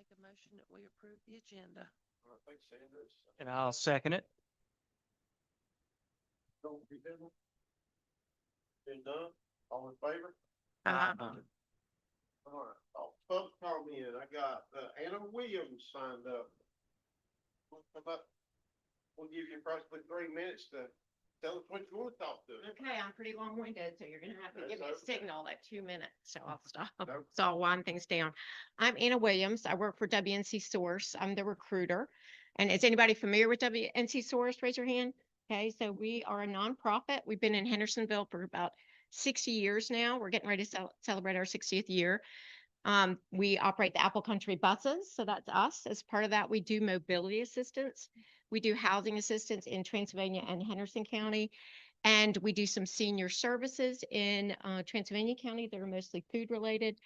make a motion that we approve the agenda. All right, thanks, Sanders. And I'll second it. Don't be done. Been done, all in favor? Uh, All right, public comment, I got, Anna Williams signed up. We'll give you approximately 3 minutes to tell us what you want to talk to. Okay, I'm pretty long-winded, so you're gonna have to give me a That's okay. signal at 2 minutes, so I'll stop. Nope. So I'll wind things down. I'm Anna Williams. I work for WNC Source. I'm the recruiter. And is anybody familiar with WNC Source? Raise your hand. Okay, so we are a nonprofit. We've been in Hendersonville for about 60 years now. We're getting ready to celebrate our 60th year. We operate the Apple Country buses, so that's us. As part of that, we do mobility assistance. We do housing assistance in Transylvania and Henderson County. And we do some senior services in Transylvania County that are mostly food related.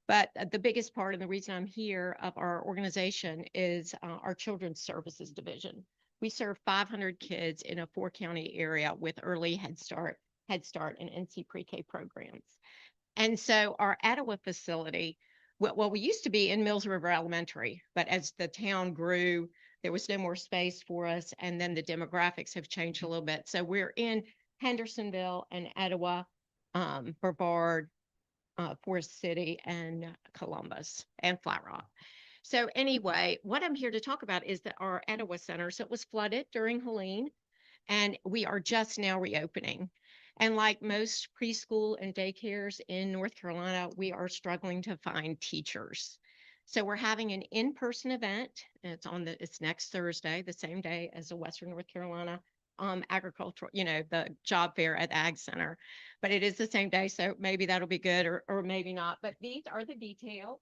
But the biggest part and the reason I'm here of our organization is our children's services division. We serve 500 kids in a 4-county area with early Head Start, and NC pre-K programs. And so our Etowah facility, well, we used to be in Mills River Elementary, but as the town grew, there was no more space for us. And then the demographics have changed a little bit. So we're in Hendersonville and Etowah, Brevard, Forest City, and Columbus, and Flat Rock. So anyway, what I'm here to talk about is that our Etowah Center, so it was flooded during Helene, and we are just now reopening. And like most preschool and daycares in North Carolina, we are struggling to find teachers. So we're having an in-person event. And it's next Thursday, the same day as the Western North Carolina agricultural, the job fair at the Ag Center. But it is the same day, so maybe that'll be good or maybe not. But these are the details.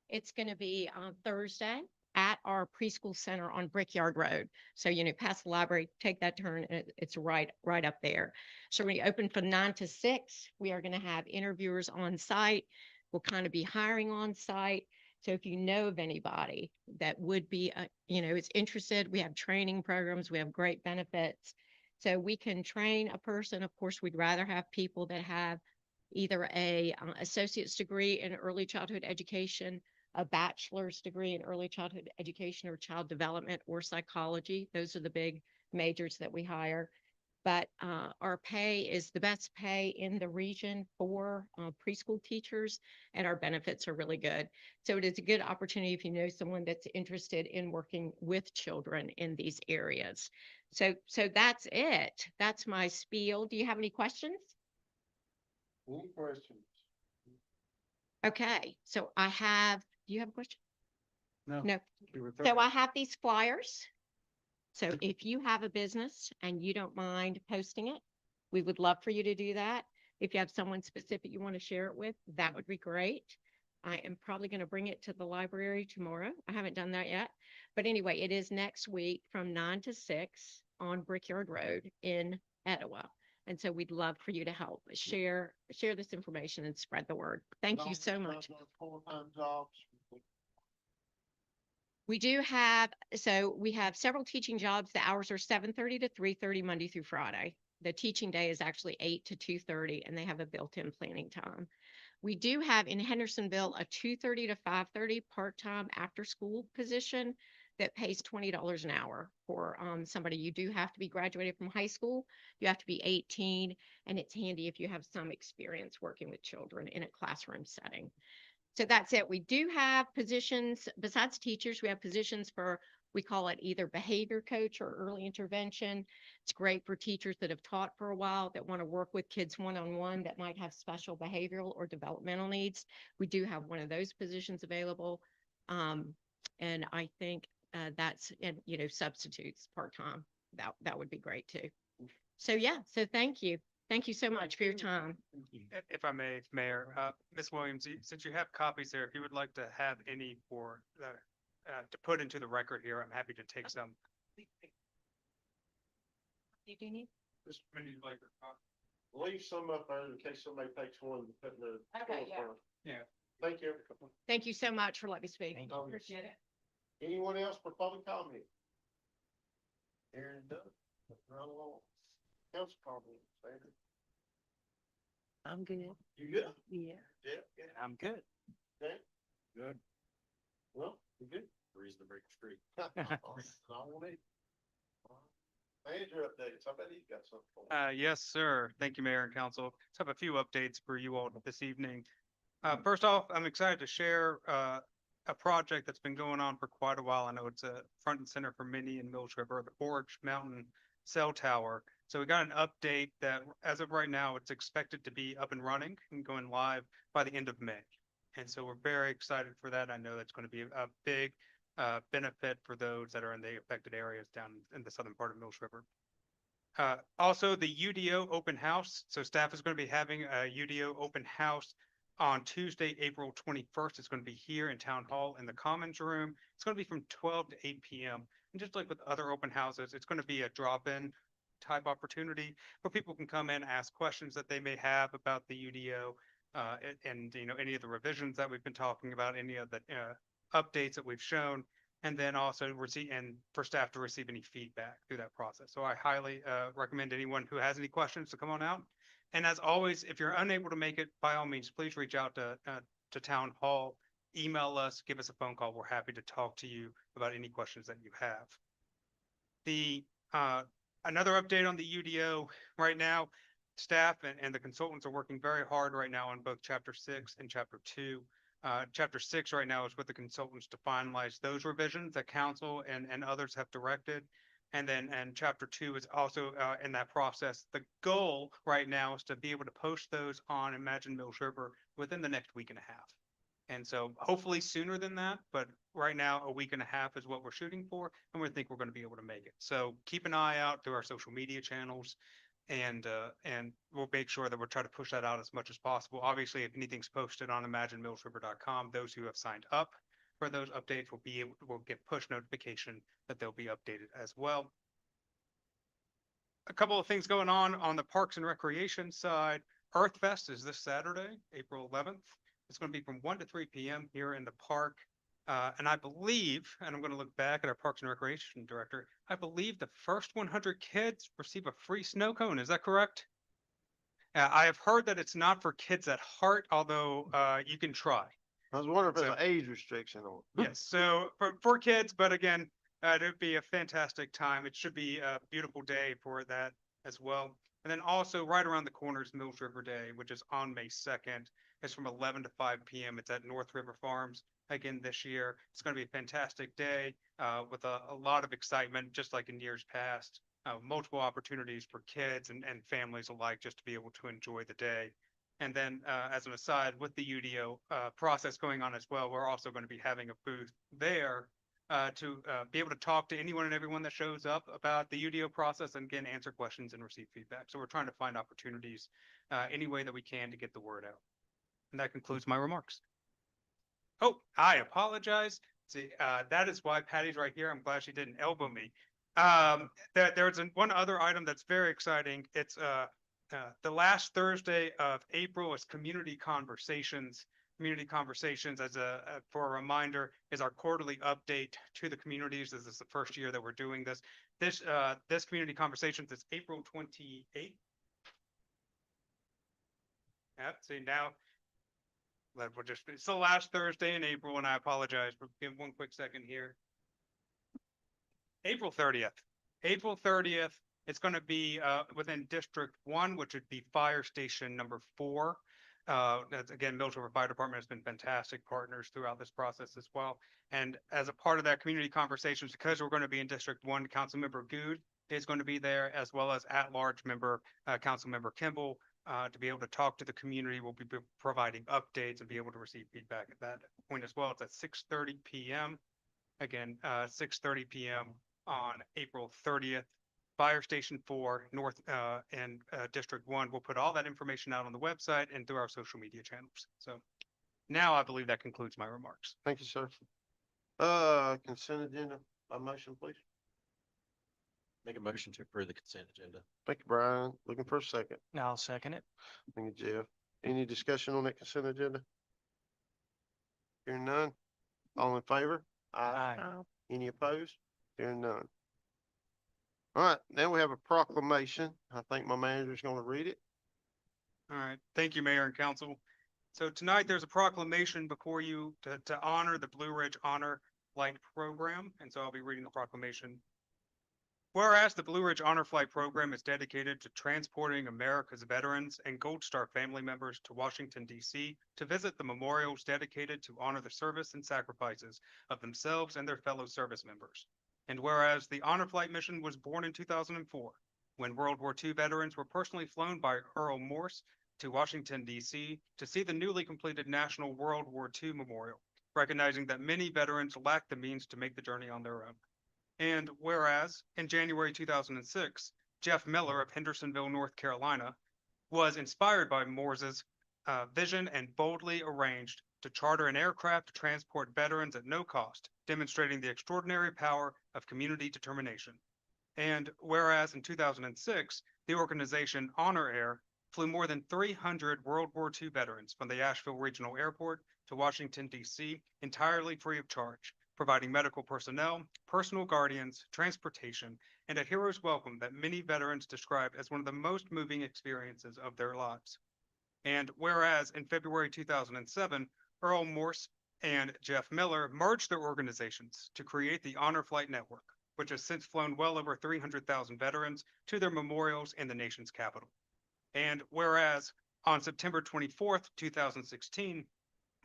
It's going to be on Thursday at our preschool center on Brickyard Road. So, past the library, take that turn, and it's right up there. So we open from 9 to 6. We are going to have interviewers on site. We'll kind of be hiring on site. So if you know of anybody that would be, is interested, we have training programs, we have great benefits. So we can train a person. Of course, we'd rather have people that have either a associate's degree in early childhood education, a bachelor's degree in early childhood education or child development or psychology. Those are the big majors that we hire. But our pay is the best pay in the region for preschool teachers, and our benefits are really good. So it is a good opportunity if you know someone that's interested in working with children in these areas. So that's it. That's my spiel. Do you have any questions? Any questions? Okay, so do you have a question? No. No. We were So I have these flyers. So if you have a business and you don't mind posting it, we would love for you to do that. If you have someone specific you want to share it with, that would be great. I am probably going to bring it to the library tomorrow. I haven't done that yet. But anyway, it is next week from 9 to 6 on Brickyard Road in Etowah. And so we'd love for you to help share this information and spread the word. Thank you so much. Full-time jobs. We have several teaching jobs. The hours are 7:30 to 3:30 Monday through Friday. The teaching day is actually 8 to 2:30, and they have a built-in planning time. We do have in Hendersonville a 2:30 to 5:30 part-time after-school position that pays $20 an hour for somebody. You do have to be graduated from high school. You have to be 18, and it's handy if you have some experience working with children in a classroom setting. So that's it. We do have positions, besides teachers, we have positions for, we call it either behavior coach or early intervention. It's great for teachers that have taught for a while that want to work with kids one-on-one that might have special behavioral or developmental needs. We do have one of those positions available. And I think that's, substitutes part-time. That would be great too. So thank you. Thank you so much for your time. If I may, Mayor, Ms. Williams, since you have copies there, if you would like to have any to put into the record here, I'm happy to take some. You do need? Just when you'd like to talk. Leave some up there in case somebody takes one to put in the. Okay, yeah. Yeah. Thank you. Thank you so much for letting me speak. Thank you. Appreciate it. Anyone else for public comment? Aaron Doug, run along. Council comment, Sandra. I'm good. You good? Yeah. Yeah, yeah. I'm good. Okay. Good. Well, You good? Reason to break the streak. I won't need. Manager updates. I bet he's got something for us. Yes, sir. Thank you, Mayor and Council. Just have a few updates for you all this evening. First off, I'm excited to share a project that's been going on for quite a while. I know it's a front and center for many in Mills River, the Orange Mountain Cell Tower. So we got an update that as of right now, it's expected to be up and running and going live by the end of May. And so we're very excited for that. I know that's going to be a big benefit for those that are in the affected areas down in the southern part of Mills River. Also, the UDO open house. So staff is going to be having a UDO open house on Tuesday, April 21st. It's going to be here in Town Hall in the Commons Room. It's going to be from 12 to 8 p.m. And just like with other open houses, it's going to be a drop-in type opportunity where people can come in, ask questions that they may have about the UDO, and you know, any of the revisions that we've been talking about, any of the updates that we've shown, and then also receive, and for staff to receive any feedback through that process. So I highly recommend anyone who has any questions to come on out. And as always, if you're unable to make it, by all means, please reach out to Town Hall, email us, give us a phone call. We're happy to talk to you about any questions that you have. The another update on the UDO right now, staff and the consultants are working very hard right now on both Chapter 6 and Chapter 2. Chapter 6 right now is with the consultants to finalize those revisions that council and others have directed. And Chapter 2 is also in that process. The goal right now is to be able to post those on Imagine Mills River within the next week and a half. And so hopefully sooner than that, but right now a week and a half is what we're shooting for, and we think we're going to be able to make it. So keep an eye out through our social media channels, and we'll make sure that we'll try to push that out as much as possible. Obviously, if anything's posted on imaginemillsriver.com, those who have signed up for those updates will get push notification that they'll be updated as well. A couple of things going on the Parks and Recreation side. Earth Fest is this Saturday, April 11th. It's going to be from 1 to 3 p.m. here in the park. And I believe, and I'm going to look back at our Parks and Recreation director, I believe the first 100 kids receive a free snow cone. Is that correct? I have heard that it's not for kids at heart, although you can try. I was wondering if there's So- an age restriction on it. Yes, so for kids, but again, it would be a fantastic time. It should be a beautiful day for that as well. And then also right around the corner is Mills River Day, which is on May 2nd. It's from 11 to 5 p.m. It's at North River Farms again this year. It's going to be a fantastic day with a lot of excitement, just like in years past. Multiple opportunities for kids and families alike just to be able to enjoy the day. And then as an aside, with the UDO process going on as well, we're also going to be having a booth there to be able to talk to anyone and everyone that shows up about the UDO process and again, answer questions and receive feedback. So we're trying to find opportunities any way that we can to get the word out. And that concludes my remarks. Oh, I apologize. See, that is why Patty's right here. I'm glad she didn't elbow me. There's one other item that's very exciting. It's the last Thursday of April is Community Conversations. Community Conversations, as for a reminder, is our quarterly update to the communities. This is the first year that we're doing this. This Community Conversations is April 28th. Yeah, see now, it's the last Thursday in April, and I apologize for give one quick second here. April 30th. April 30th, it's going to be within District 1, which would be Fire Station number 4. That's, again, Mills River Fire Department has been fantastic partners throughout this process as well. And as a part of that community conversations, because we're going to be in District 1, Councilmember Good is going to be there, as well as at-large member, Councilmember Kimball, to be able to talk to the community. We'll be providing updates and be able to receive feedback at that point as well. It's at 6:30 p.m. Again, 6:30 p.m. on April 30th. Fire Station 4, North and District 1. We'll put all that information out on the website and through our social media channels. So now I believe that concludes my remarks. Thank you, sir. Consent agenda, by motion, please. Make a motion to approve the consent agenda. Thank you, Brian. Looking for a second. I'll second it. Thank you, Jeff. Any discussion on that consent agenda? Hearing none. All in favor? Aye. Any opposed? Hearing none. All right, now we have a proclamation. I think my manager's gonna read it. All right. Thank you, Mayor and Council. So tonight there's a proclamation before you to honor the Blue Ridge Honor Flight Program, and so I'll be reading the proclamation. Whereas the Blue Ridge Honor Flight Program is dedicated to transporting America's veterans and Gold Star family members to Washington, D.C. to visit the memorials dedicated to honor the service and sacrifices of themselves and their fellow service members. And whereas the Honor Flight mission was born in 2004, when World War II veterans were personally flown by Earl Morse to Washington, D.C. to see the newly completed National World War II Memorial, recognizing that many veterans lack the means to make the journey on their own. And whereas in January 2006, Jeff Miller of Hendersonville, North Carolina, was inspired by Morse's vision and boldly arranged to charter an aircraft to transport veterans at no cost, demonstrating the extraordinary power of community determination. And whereas in 2006, the organization Honor Air flew more than 300 World War II veterans from the Asheville Regional Airport to Washington, D.C. entirely free of charge, providing medical personnel, personal guardians, transportation, and a hero's welcome that many veterans describe as one of the most moving experiences of their lives. And whereas in February 2007, Earl Morse and Jeff Miller merged their organizations to create the Honor Flight Network, which has since flown well over 300,000 veterans to their memorials in the nation's capital. And whereas on September 24th, 2016,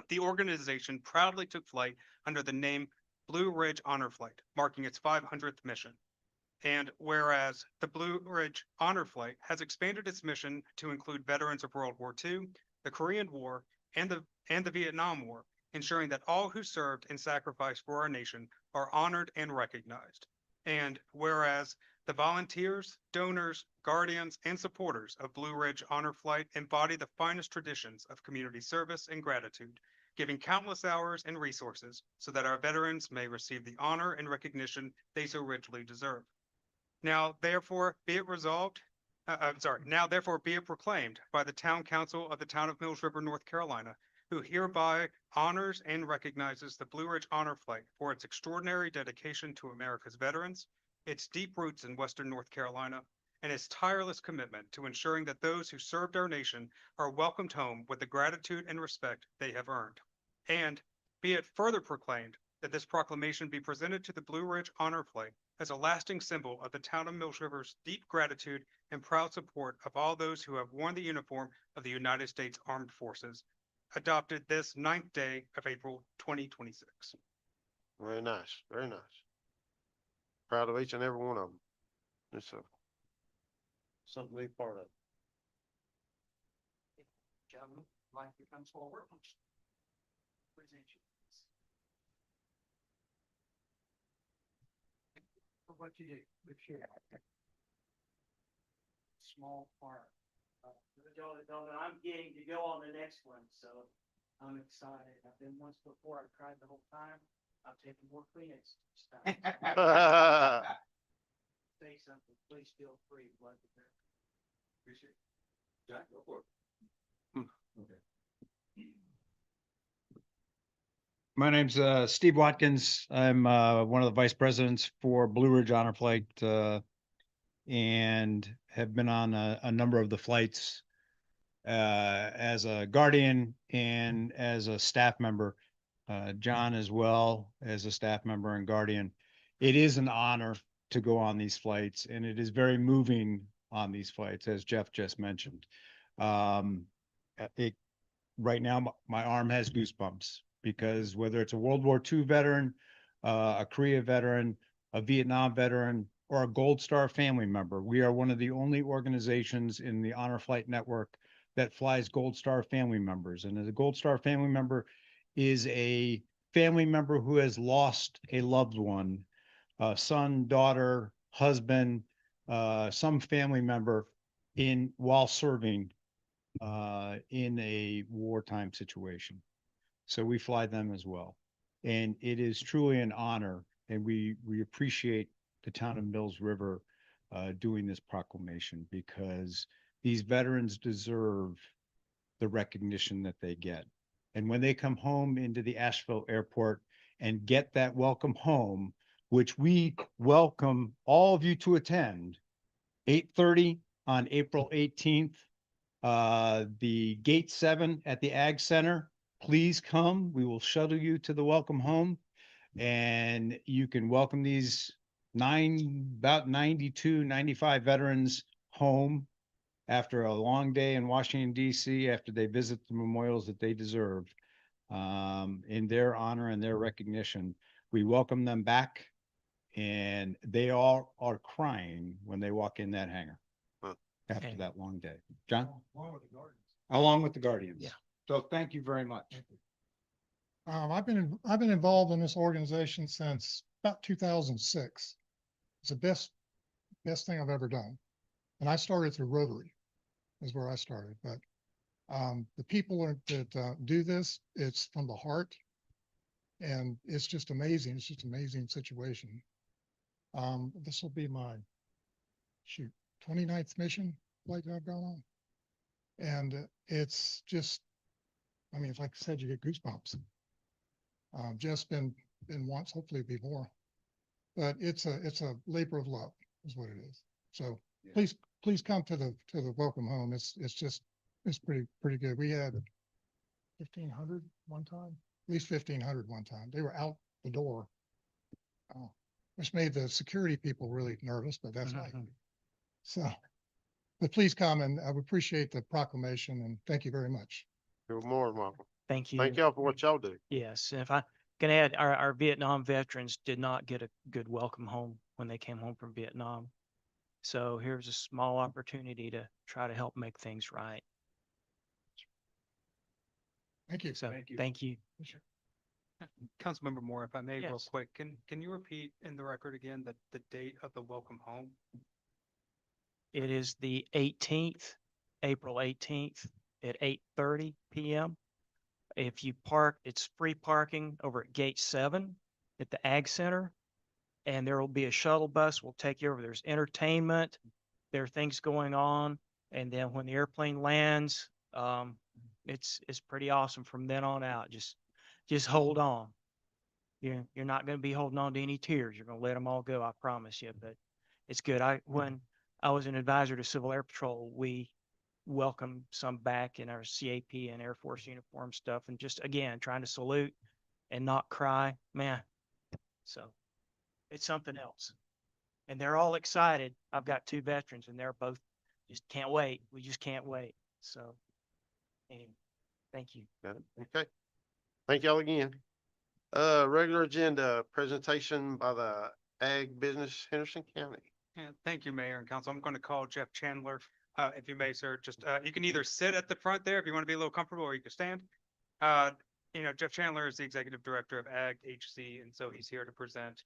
the organization proudly took flight under the name Blue Ridge Honor Flight, marking its 500th mission. And whereas the Blue Ridge Honor Flight has expanded its mission to include veterans of World War II, the Korean War, and the Vietnam War, ensuring that all who served and sacrificed for our nation are honored and recognized. And whereas the volunteers, donors, guardians, and supporters of Blue Ridge Honor Flight embody the finest traditions of community service and gratitude, giving countless hours and resources so that our veterans may receive the honor and recognition they so richly deserve. Now, therefore, be it resolved, now therefore be it proclaimed by the Town Council of the Town of Mills River, North Carolina, who hereby honors and recognizes the Blue Ridge Honor Flight for its extraordinary dedication to America's veterans, its deep roots in Western North Carolina, and its tireless commitment to ensuring that those who served our nation are welcomed home with the gratitude and respect they have earned. And be it further proclaimed that this proclamation be presented to the Blue Ridge Honor Flight as a lasting symbol of the town of Mills River's deep gratitude and proud support of all those who have worn the uniform of the United States Armed Forces, adopted this 9th day of April 2026. Very nice, very nice. Proud of each and every one of them. It's something to be part of. Gentlemen, like to come forward. Present you. For what you do, with your small part. I'm getting to go on the next one, so I'm excited. I've been once before, I cried the whole time. I've taken more Kleenex this time. Say something, please feel free. Blood to bear. Appreciate it. Jack, go for it. My name's Steve Watkins. I'm one of the vice presidents for Blue Ridge Honor Flight and have been on a number of the flights as a guardian and as a staff member. John as well as a staff member and guardian. It is an honor to go on these flights, and it is very moving on these flights, as Jeff just mentioned. Right now, my arm has goosebumps because whether it's a World War II veteran, a Korea veteran, a Vietnam veteran, or a Gold Star family member, we are one of the only organizations in the Honor Flight Network that flies Gold Star family members. And as a Gold Star family member is a family member who has lost a loved one, son, daughter, husband, some family member while serving in a wartime situation. So we fly them as well. And it is truly an honor, and we appreciate the town of Mills River doing this proclamation, because these veterans deserve the recognition that they get. And when they come home into the Asheville airport and get that welcome home, which we welcome all of you to attend, 8:30 on April 18th, the gate 7 at the Ag Center. Please come. We will shuttle you to the welcome home. And you can welcome these about 92, 95 veterans home after a long day in Washington DC, after they visit the memorials that they deserve, in their honor and their recognition. We welcome them back, and they all are crying when they walk in that hangar Huh. after And- that long day. John? Along with the Guardians. Yeah. So thank you very much. I've been involved in this organization since about 2006. It's the best thing I've ever done. And I started through Rotary is where I started, but the people that do this, it's from the heart. And it's just amazing. It's just an amazing situation. This will be my 29th mission flight that I've gone on. And it's just, I mean, like I said, you get goosebumps. Just been once, hopefully it'll be more. But it's a labor of love is what it is. So Yeah. please come to the welcome home. It's pretty good. We had 1,500 one time, at least 1,500 one time. They were out the door. Which made the security people really nervous, but that's right. So, but please come, and I would appreciate the proclamation, and thank you very much. You're more than welcome. Thank you. Thank y'all for what y'all do. Yes, and if I can add, our Vietnam veterans did not get a good welcome home when they came home from Vietnam. So here's a small opportunity to try to help make things right. Thank you. So, thank you. Councilmember Moore, if I may, real Yes. quick, can you repeat in the record again the date of the welcome home? It is the 18th, April 18th at 8:30 PM. If you park, it's free parking over at Gate 7 at the Ag Center. And there will be a shuttle bus. We'll take you over. There's entertainment. There are things going on. And then when the airplane lands, it's pretty awesome from then on out. Just hold on. You're not going to be holding on to any tears. You're going to let them all go. I promise you. But it's good. When I was an advisor to Civil Air Patrol, we welcomed some back in our CAP and Air Force uniform stuff, and just again trying to salute and not cry, man. So it's something else, and they're all excited. I've got 2 veterans, and they're both just can't wait. We just can't wait. So, anyway, thank you. Got it? Okay. Thank y'all again. Regular agenda presentation by the Ag Business Henderson County. Yeah, thank you, Mayor and Council. I'm going to call Jeff Chandler. If you may, sir, just, you can either sit at the front there if you want to be a little comfortable, or you can stand. Jeff Chandler is the Executive Director of Ag HC, and so he's here to present,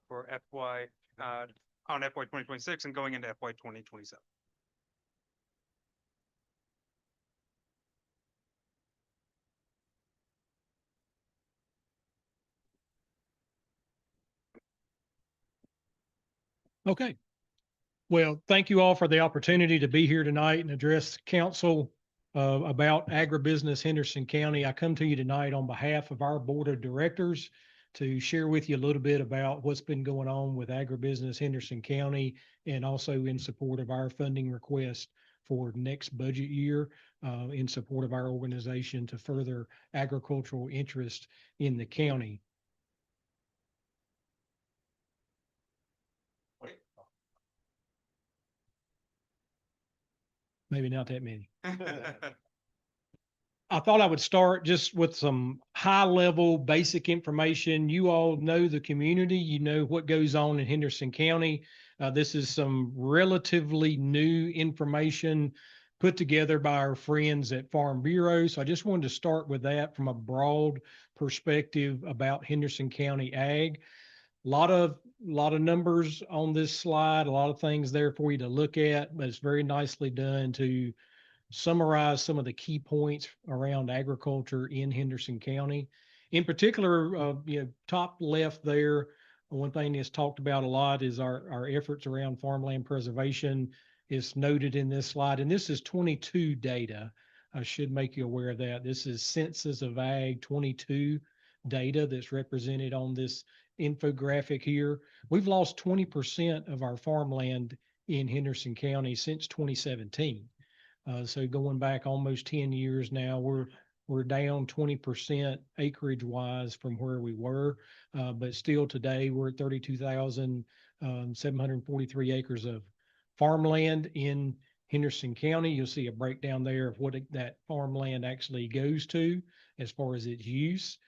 for FY, on FY 2026 and going into FY 2027. Okay. Well, thank you all for the opportunity to be here tonight and address council about agribusiness Henderson County. I come to you tonight on behalf of our board of directors to share with you a little bit about what's been going on with agribusiness Henderson County, and also in support of our funding request for next budget year, in support of our organization to further agricultural interest in the county. Maybe not that many. I thought I would start just with some high level basic information. You all know the community, you know what goes on in Henderson County. This is some relatively new information put together by our friends at Farm Bureau. So I just wanted to start with that from a broad perspective about Henderson County ag. A lot of numbers on this slide, a lot of things there for you to look at, but it's very nicely done to summarize some of the key points around agriculture in Henderson County. In particular, top left there, one thing that's talked about a lot is our efforts around farmland preservation is noted in this slide. And this is 22 data. I should make you aware of that. This is Census of Ag 22 data that's represented on this infographic here. We've lost 20% of our farmland in Henderson County since 2017. So going back almost 10 years now, we're We're down 20% acreage wise from where we were. But still today we're at 32,743 acres of farmland in Henderson County. You'll see a breakdown there of what that farmland actually goes to as far as its use.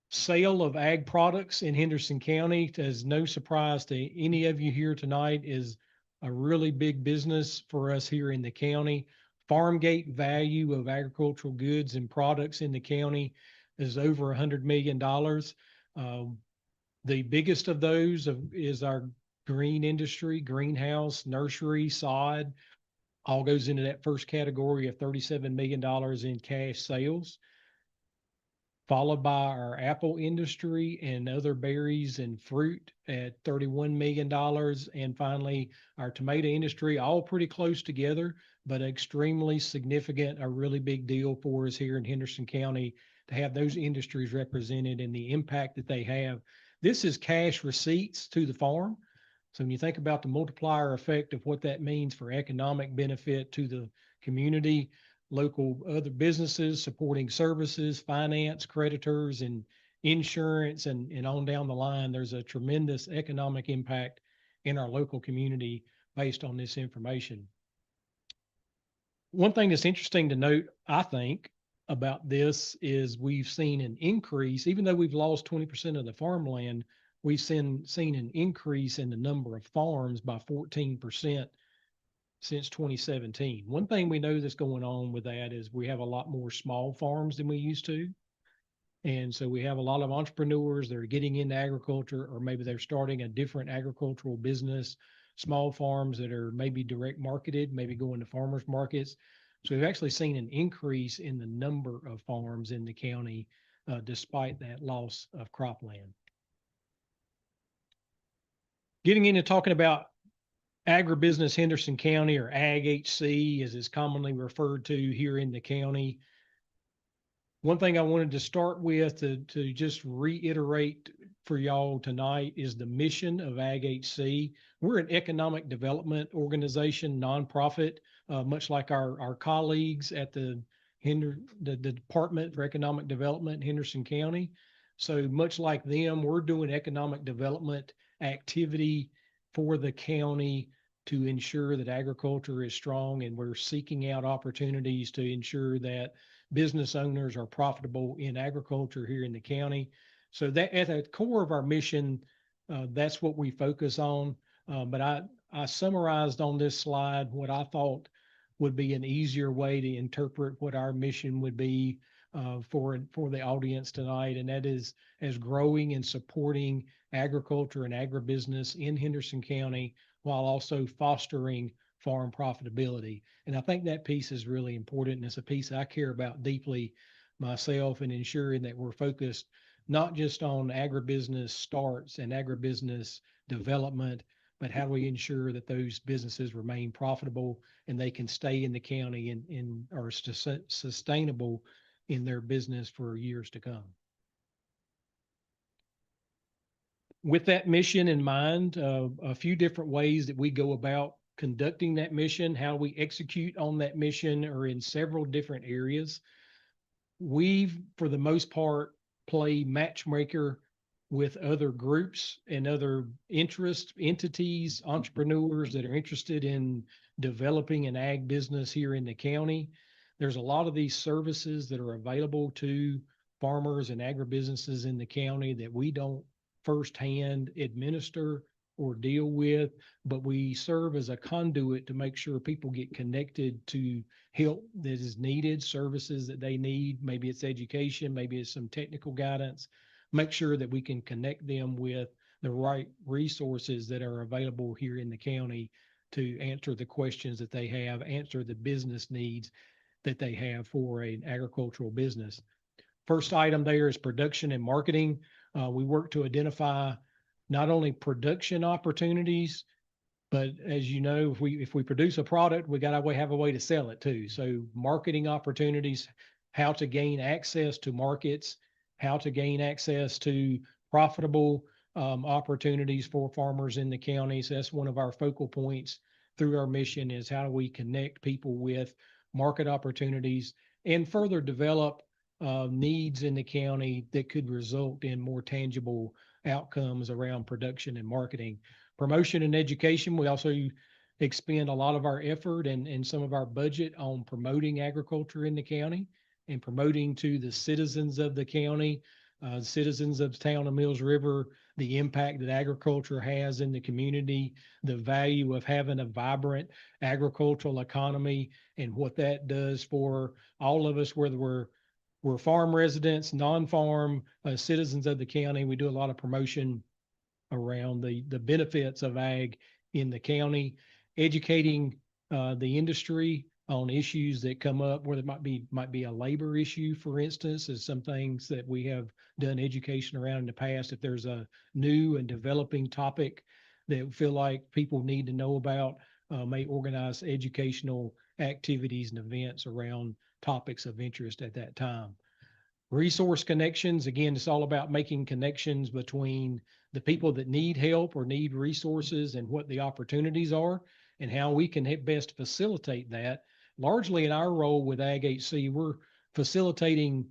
Sale of ag products in Henderson County, as no surprise to any of you here tonight, is a really big business for us here in the county. Farm gate value of agricultural goods and products in the county is over $100 million. The biggest of those is our green industry, greenhouse, nursery, sod, all goes into that first category of $37 million in cash sales, followed by our apple industry and other berries and fruit at $31 million. And finally, our tomato industry, all pretty close together, but extremely significant, a really big deal for us here in Henderson County to have those industries represented and the impact that they have. This is cash receipts to the farm. So when you think about the multiplier effect of what that means for economic benefit to the community, local other businesses, supporting services, finance, creditors, and insurance, and on down the line, there's a tremendous economic impact in our local community based on this information. One thing that's interesting to note, I think, about this is we've seen an increase, even though we've lost 20% of the farmland, we've seen an increase in the number of farms by 14% since 2017. One thing we know that's going on with that is we have a lot more small farms than we used to. And so we have a lot of entrepreneurs that are getting into agriculture, or maybe they're starting a different agricultural business, small farms that are maybe direct marketed, maybe going to farmers markets. So we've actually seen an increase in the number of farms in the county, despite that loss of cropland. Getting into talking about agribusiness Henderson County, or Ag-HC as it's commonly referred to here in the county. One thing I wanted to start with to just reiterate for y'all tonight is the mission of Ag-HC. We're an economic development organization, nonprofit, much like our colleagues at the Department for Economic Development in Henderson County. So much like them, we're doing economic development activity for the county to ensure that agriculture is strong, and we're seeking out opportunities to ensure that business owners are profitable in agriculture here in the county. So that at the core of our mission, that's what we focus on. But I summarized on this slide what I thought would be an easier way to interpret what our mission would be for the audience tonight, and that is as growing and supporting agriculture and agribusiness in Henderson County while also fostering farm profitability. And I think that piece is really important, and it's a piece I care about deeply myself, and ensuring that we're focused not just on agribusiness starts and agribusiness development, but how do we ensure that those businesses remain profitable and they can stay in the county and are sustainable in their business for years to come. With that mission in mind, a few different ways that we go about conducting that mission, how we execute on that mission, are in several different areas. We've, for the most part, play matchmaker with other groups and other interest entities, entrepreneurs that are interested in developing an ag business here in the county. There's a lot of these services that are available to farmers and agribusinesses in the county that we don't firsthand administer or deal with, but we serve as a conduit to make sure people get connected to help that is needed, services that they need. Maybe it's education, maybe it's some technical guidance. Make sure that we can connect them with the right resources that are available here in the county to answer the questions that they have, answer the business needs that they have for an agricultural business. First item there is production and marketing. We work to identify not only production opportunities, but as you know, if we produce a product, we got to have a way to sell it too. So marketing opportunities, how to gain access to markets, how to gain access to profitable opportunities for farmers in the county. So that's one of our focal points through our mission, is how do we connect people with market opportunities and further develop needs in the county that could result in more tangible outcomes around production and marketing. Promotion and education, we also expend a lot of our effort and some of our budget on promoting agriculture in the county and promoting to the citizens of the county, citizens of the town of Mills River, the impact that agriculture has in the community, the value of having a vibrant agricultural economy and what that does for all of us, whether we're farm residents, non-farm citizens of the county. We do a lot of promotion around the benefits of ag in the county, educating the industry on issues that come up, where there might be a labor issue, for instance, is some things that we have done education around in the past. If there's a new and developing topic that we feel like people need to know about, may organize educational activities and events around topics of interest at that time. Resource connections, again, it's all about making connections between the people that need help or need resources and what the opportunities are and how we can best facilitate that. Largely in our role with Ag HC, we're facilitating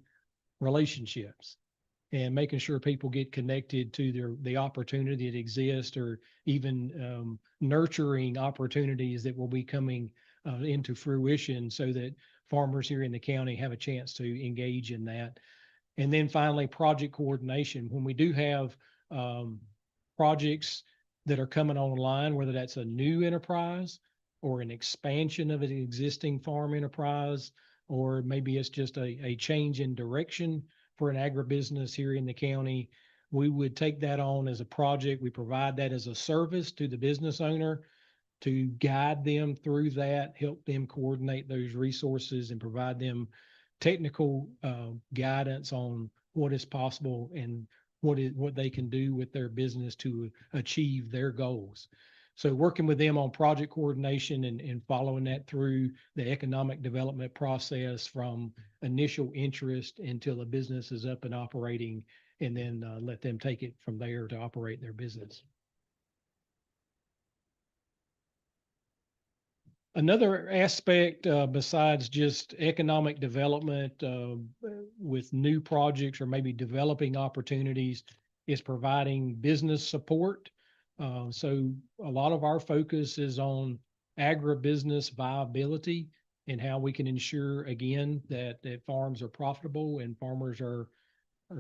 relationships and making sure people get connected to the opportunity that exists, or even nurturing opportunities that will be coming into fruition so that farmers here in the county have a chance to engage in that. And then finally, project coordination. When we do have projects that are coming online, whether that's a new enterprise or an expansion of an existing farm enterprise, or maybe it's just a change in direction for an agribusiness here in the county, we would take that on as a project. We provide that as a service to the business owner to guide them through that, help them coordinate those resources and provide them technical guidance on what is possible and what they can do with their business to achieve their goals. So working with them on project coordination and following that through the economic development process from initial interest until a business is up and operating, and then let them take it from there to operate their business. Another aspect besides just economic development with new projects or maybe developing opportunities is providing business support. So a lot of our focus is on agribusiness viability and how we can ensure, again, that farms are profitable and farmers are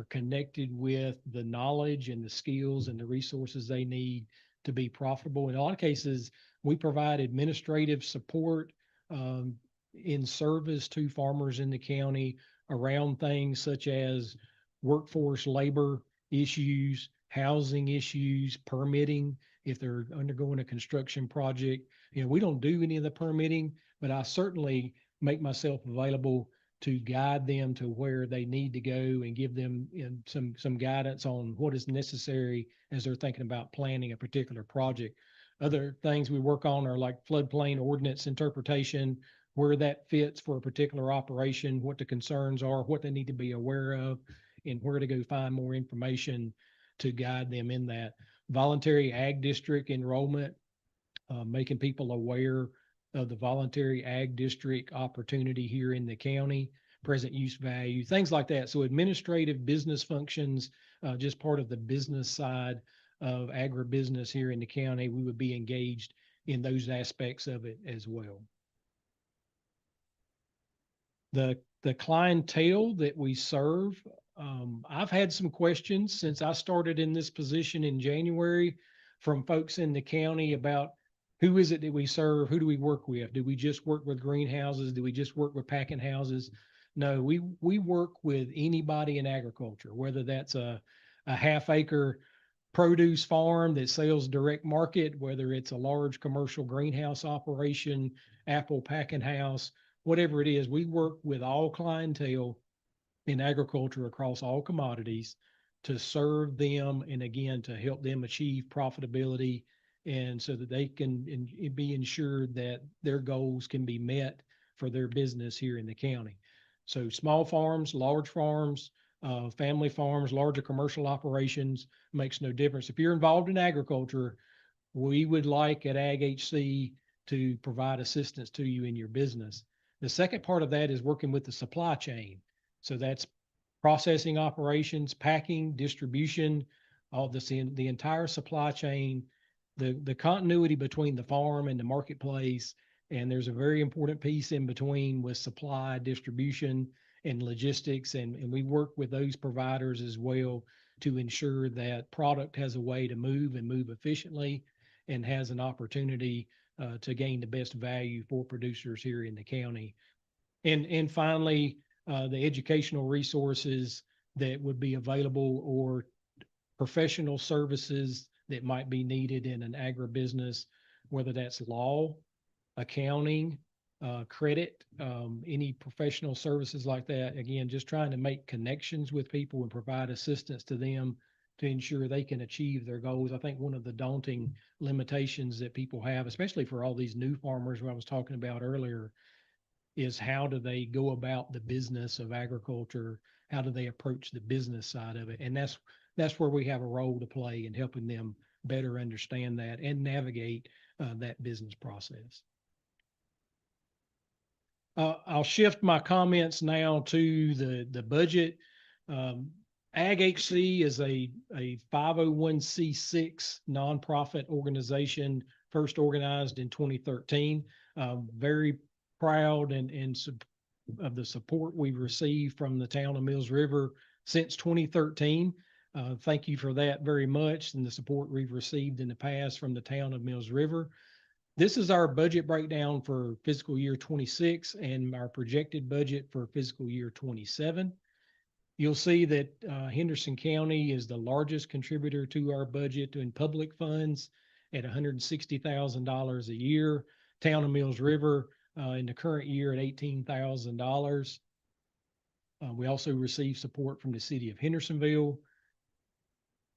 connected with the knowledge and the skills and the resources they need to be profitable. In a lot of cases, we provide administrative support in service to farmers in the county around things such as workforce labor issues, housing issues, permitting, if they're undergoing a construction project. You know, we don't do any of the permitting, but I certainly make myself available to guide them to where they need to go and give them some guidance on what is necessary as they're thinking about planning a particular project. Other things we work on are like floodplain ordinance interpretation, where that fits for a particular operation, what the concerns are, what they need to be aware of, and where to go find more information to guide them in that. Voluntary ag district enrollment, making people aware of the voluntary ag district opportunity here in the county, present use value, things like that. So administrative business functions, just part of the business side of agribusiness here in the county, we would be engaged in those aspects of it as well. The clientele that we serve, I've had some questions since I started in this position in January from folks in the county about who is it that we serve? Who do we work with? Do we just work with greenhouses? Do we just work with packing houses? No, we work with anybody in agriculture, whether that's a half-acre produce farm that sells direct market, whether it's a large commercial greenhouse operation, apple packing house, whatever it is. We work with all clientele in agriculture across all commodities to serve them and, again, to help them achieve profitability, and so that they can be ensured that their goals can be met for their business here in the county. So small farms, large farms, family farms, larger commercial operations, makes no difference. If you're involved in agriculture, we would like at Ag HC to provide assistance to you in your business. The second part of that is working with the supply chain. So that's processing operations, packing, distribution, all this in the entire supply chain, the continuity between the farm and the marketplace. And there's a very important piece in between with supply, distribution, and logistics. And we work with those providers as well to ensure that product has a way to move and move efficiently and has an opportunity to gain the best value for producers here in the county. And finally, the educational resources that would be available or professional services that might be needed in an agribusiness, whether that's law, accounting, credit, any professional services like that. Again, just trying to make connections with people and provide assistance to them to ensure they can achieve their goals. I think one of the daunting limitations that people have, especially for all these new farmers who I was talking about earlier, is how do they go about the business of agriculture? How do they approach the business side of it? And that's where we have a role to play in helping them better understand that and navigate that business process. I'll shift my comments now to the budget. Ag HC is a 501c6 nonprofit organization, first organized in 2013. Very proud and of the support we've received from the town of Mills River since 2013. Thank you for that very much, and the support we've received in the past from the town of Mills River. This is our budget breakdown for fiscal year 26 and our projected budget for fiscal year 27. You'll see that Henderson County is the largest contributor to our budget in public funds at $160,000 a year. Town of Mills River in the current year at $18,000. We also receive support from the city of Hendersonville.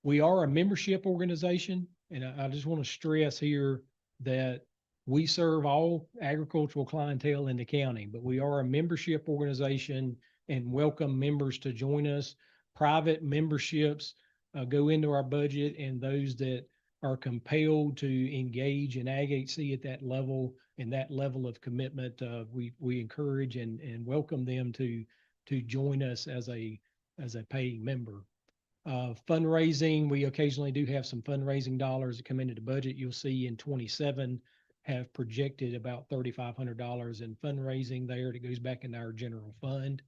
We are a membership organization, and I just want to stress here that we serve all agricultural clientele in the county, but we are a membership organization and welcome members to join us. Private memberships go into our budget, and those that are compelled to engage in Ag HC at that level and that level of commitment, we encourage and welcome them to join us as a paying member. Fundraising, we occasionally do have some fundraising dollars that come into the budget. You'll see in 27 have projected about $3,500 in fundraising there that goes back into our general fund.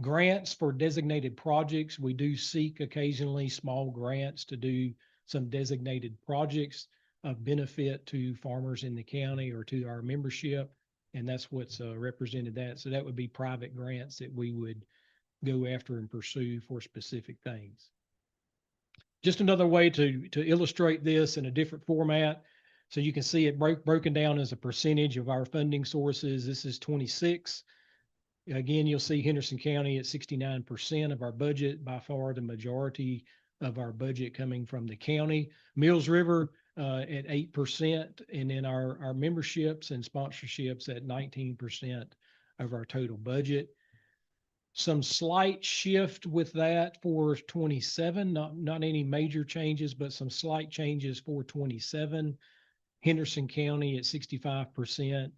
Grants for designated projects. We do seek occasionally small grants to do some designated projects of benefit to farmers in the county or to our membership. And that's what's represented that. So that would be private grants that we would go after and pursue for specific things. Just another way to illustrate this in a different format. So you can see it broken down as a percentage of our funding sources. This is 26. Again, you'll see Henderson County at 69% of our budget, by far the majority of our budget coming from the county. Mills River at 8%, and then our memberships and sponsorships at 19% of our total budget. Some slight shift with that for 27, not any major changes, but some slight changes for 27. Henderson County at 65%,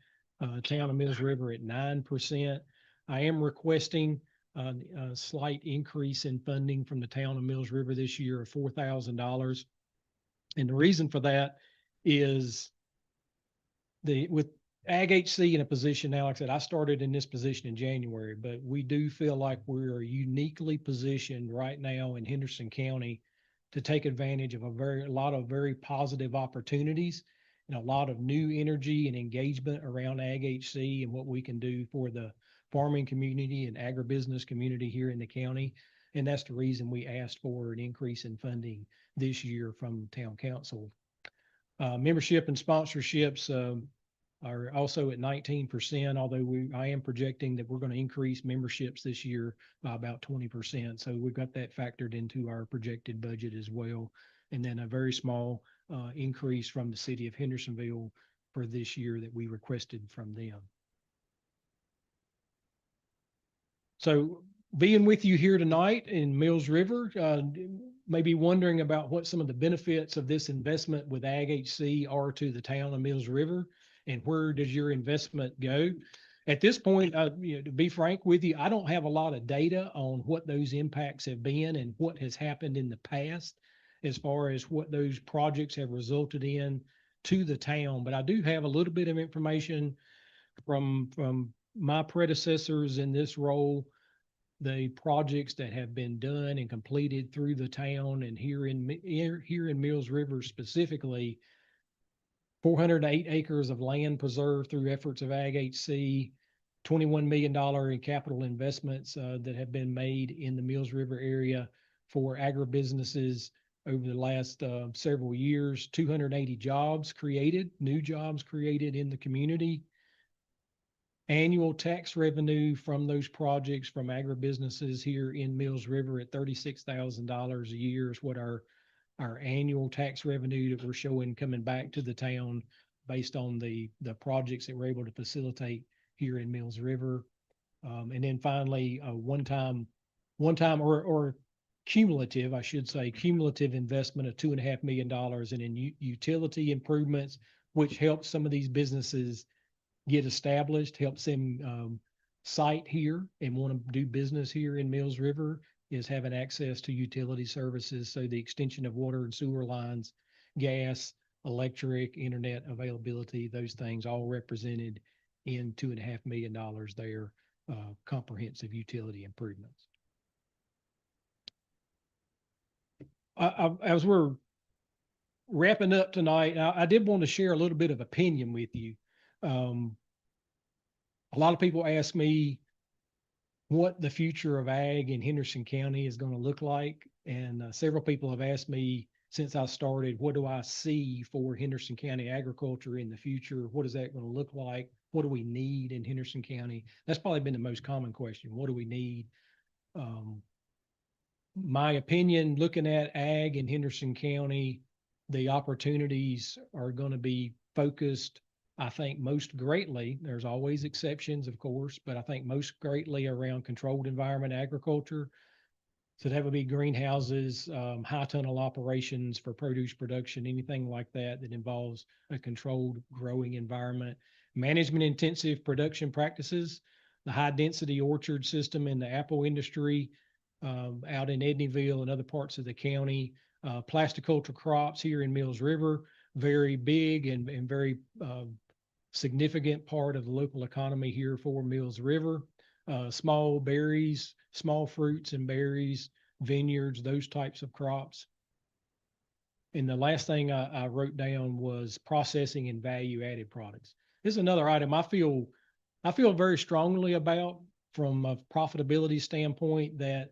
town of Mills River at 9%. I am requesting a slight increase in funding from the town of Mills River this year of $4,000. And the reason for that is with Ag HC in a position now, like I said, I started in this position in January, but we do feel like we're uniquely positioned right now in Henderson County to take advantage of a lot of very positive opportunities and a lot of new energy and engagement around Ag HC and what we can do for the farming community and agribusiness community here in the county. And that's the reason we asked for an increase in funding this year from town council. Membership and sponsorships are also at 19%, although I am projecting that we're going to increase memberships this year by about 20%. So we've got that factored into our projected budget as well. And then a very small increase from the city of Hendersonville for this year that we requested from them. So being with you here tonight in Mills River, may be wondering about what some of the benefits of this investment with Ag HC are to the town of Mills River, and where does your investment go? at this point, to be frank with you, I don't have a lot of data on what those impacts have been and what has happened in the past as far as what those projects have resulted in to the town. But I do have a little bit of information from my predecessors in this role, the projects that have been done and completed through the town, and here in Mills River specifically, 408 acres of land preserved through efforts of Ag HC, $21 million in capital investments that have been made in the Mills River area for agribusinesses over the last several years, 280 jobs created, new jobs created in the community. Annual tax revenue from those projects from agribusinesses here in Mills River at $36,000 a year is what our annual tax revenue that we're showing coming back to the town based on the projects that we're able to facilitate here in Mills River. And then finally, one time or cumulative, I should say, cumulative investment of $2.5 million in utility improvements, which helps some of these businesses get established, helps them site here and want to do business here in Mills River, is having access to utility services. So the extension of water and sewer lines, gas, electric, internet availability, those things all represented in $2.5 million there, comprehensive utility improvements. As we're wrapping up tonight, I did want to share a little bit of opinion with you. A lot of people ask me what the future of ag in Henderson County is going to look like. And several people have asked me since I started, what do I see for Henderson County agriculture in the future? What is that going to look like? What do we need in Henderson County? That's probably been the most common question. What do we need? My opinion, looking at ag in Henderson County, the opportunities are going to be focused, I think, most greatly. There's always exceptions, of course, but I think most greatly around controlled environment agriculture. So that would be greenhouses, high tunnel operations for produce production, anything like that that involves a controlled growing environment. Management intensive production practices, the high density orchard system in the apple industry out in Edneyville and other parts of the county. Plasticulture crops here in Mills River, very big and very significant part of the local economy here for Mills River. Small berries, small fruits and berries, vineyards, those types of crops. And the last thing I wrote down was processing and value added products. This is another item I feel very strongly about from a profitability standpoint, that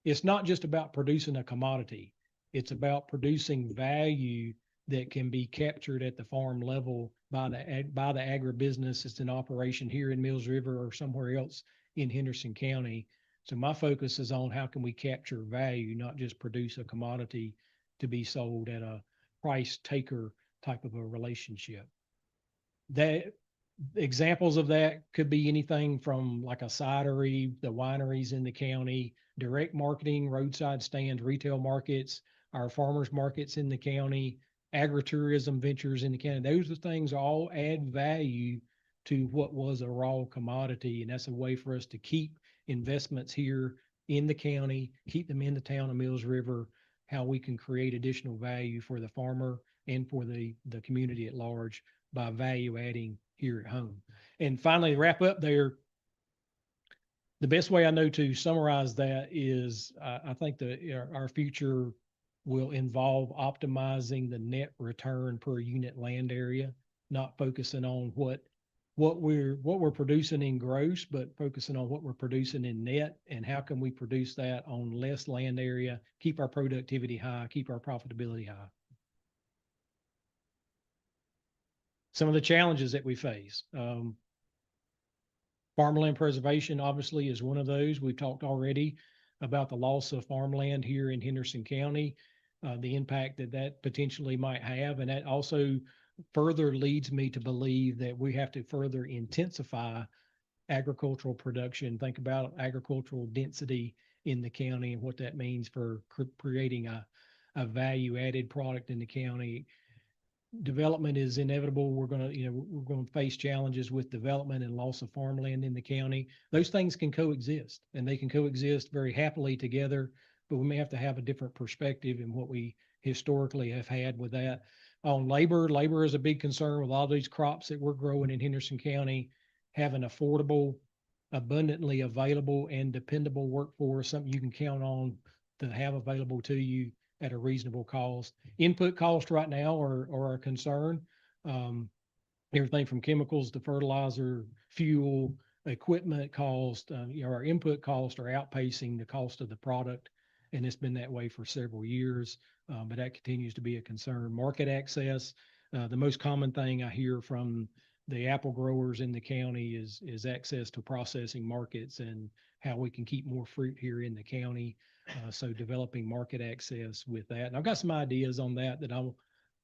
it's not just about producing a commodity. It's about producing value that can be captured at the farm level by the agribusiness that's in operation here in Mills River or somewhere else in Henderson County. So my focus is on how can we capture value, not just produce a commodity to be sold at a price taker type of a relationship. That examples of that could be anything from like a cidery, the wineries in the county, direct marketing, roadside stands, retail markets, our farmers markets in the county, agritourism ventures in the county. Those are things all add value to what was a raw commodity. And that's a way for us to keep investments here in the county, keep them in the town of Mills River, how we can create additional value for the farmer and for the community at large by value adding here at home. And finally, wrap up there, the best way I know to summarize that is I think our future will involve optimizing the net return per unit land area, not focusing on what we're producing in gross, but focusing on what we're producing in net and how can we produce that on less land area, keep our productivity high, keep our profitability high. Some of the challenges that we face. Farmland preservation obviously is one of those. We've talked already about the loss of farmland here in Henderson County, the impact that potentially might have. And that also further leads me to believe that we have to further intensify agricultural production, think about agricultural density in the county and what that means for creating a value added product in the county. development is inevitable. We're gonna, we're gonna face challenges with development and loss of farmland in the county. Those things can coexist, and they can coexist very happily together, but we may have to have a different perspective in what we historically have had with that. On labor, labor is a big concern with all these crops that we're growing in Henderson County. Having affordable, abundantly available and dependable workforce, something you can count on to have available to you at a reasonable cost. Input costs right now are a concern. Everything from chemicals to fertilizer, fuel, equipment cost, our input costs are outpacing the cost of the product. And it's been that way for several years, but that continues to be a concern. Market access, the most common thing I hear from the apple growers in the county is access to processing markets and how we can keep more fruit here in the county. So developing market access with that. And I've got some ideas on that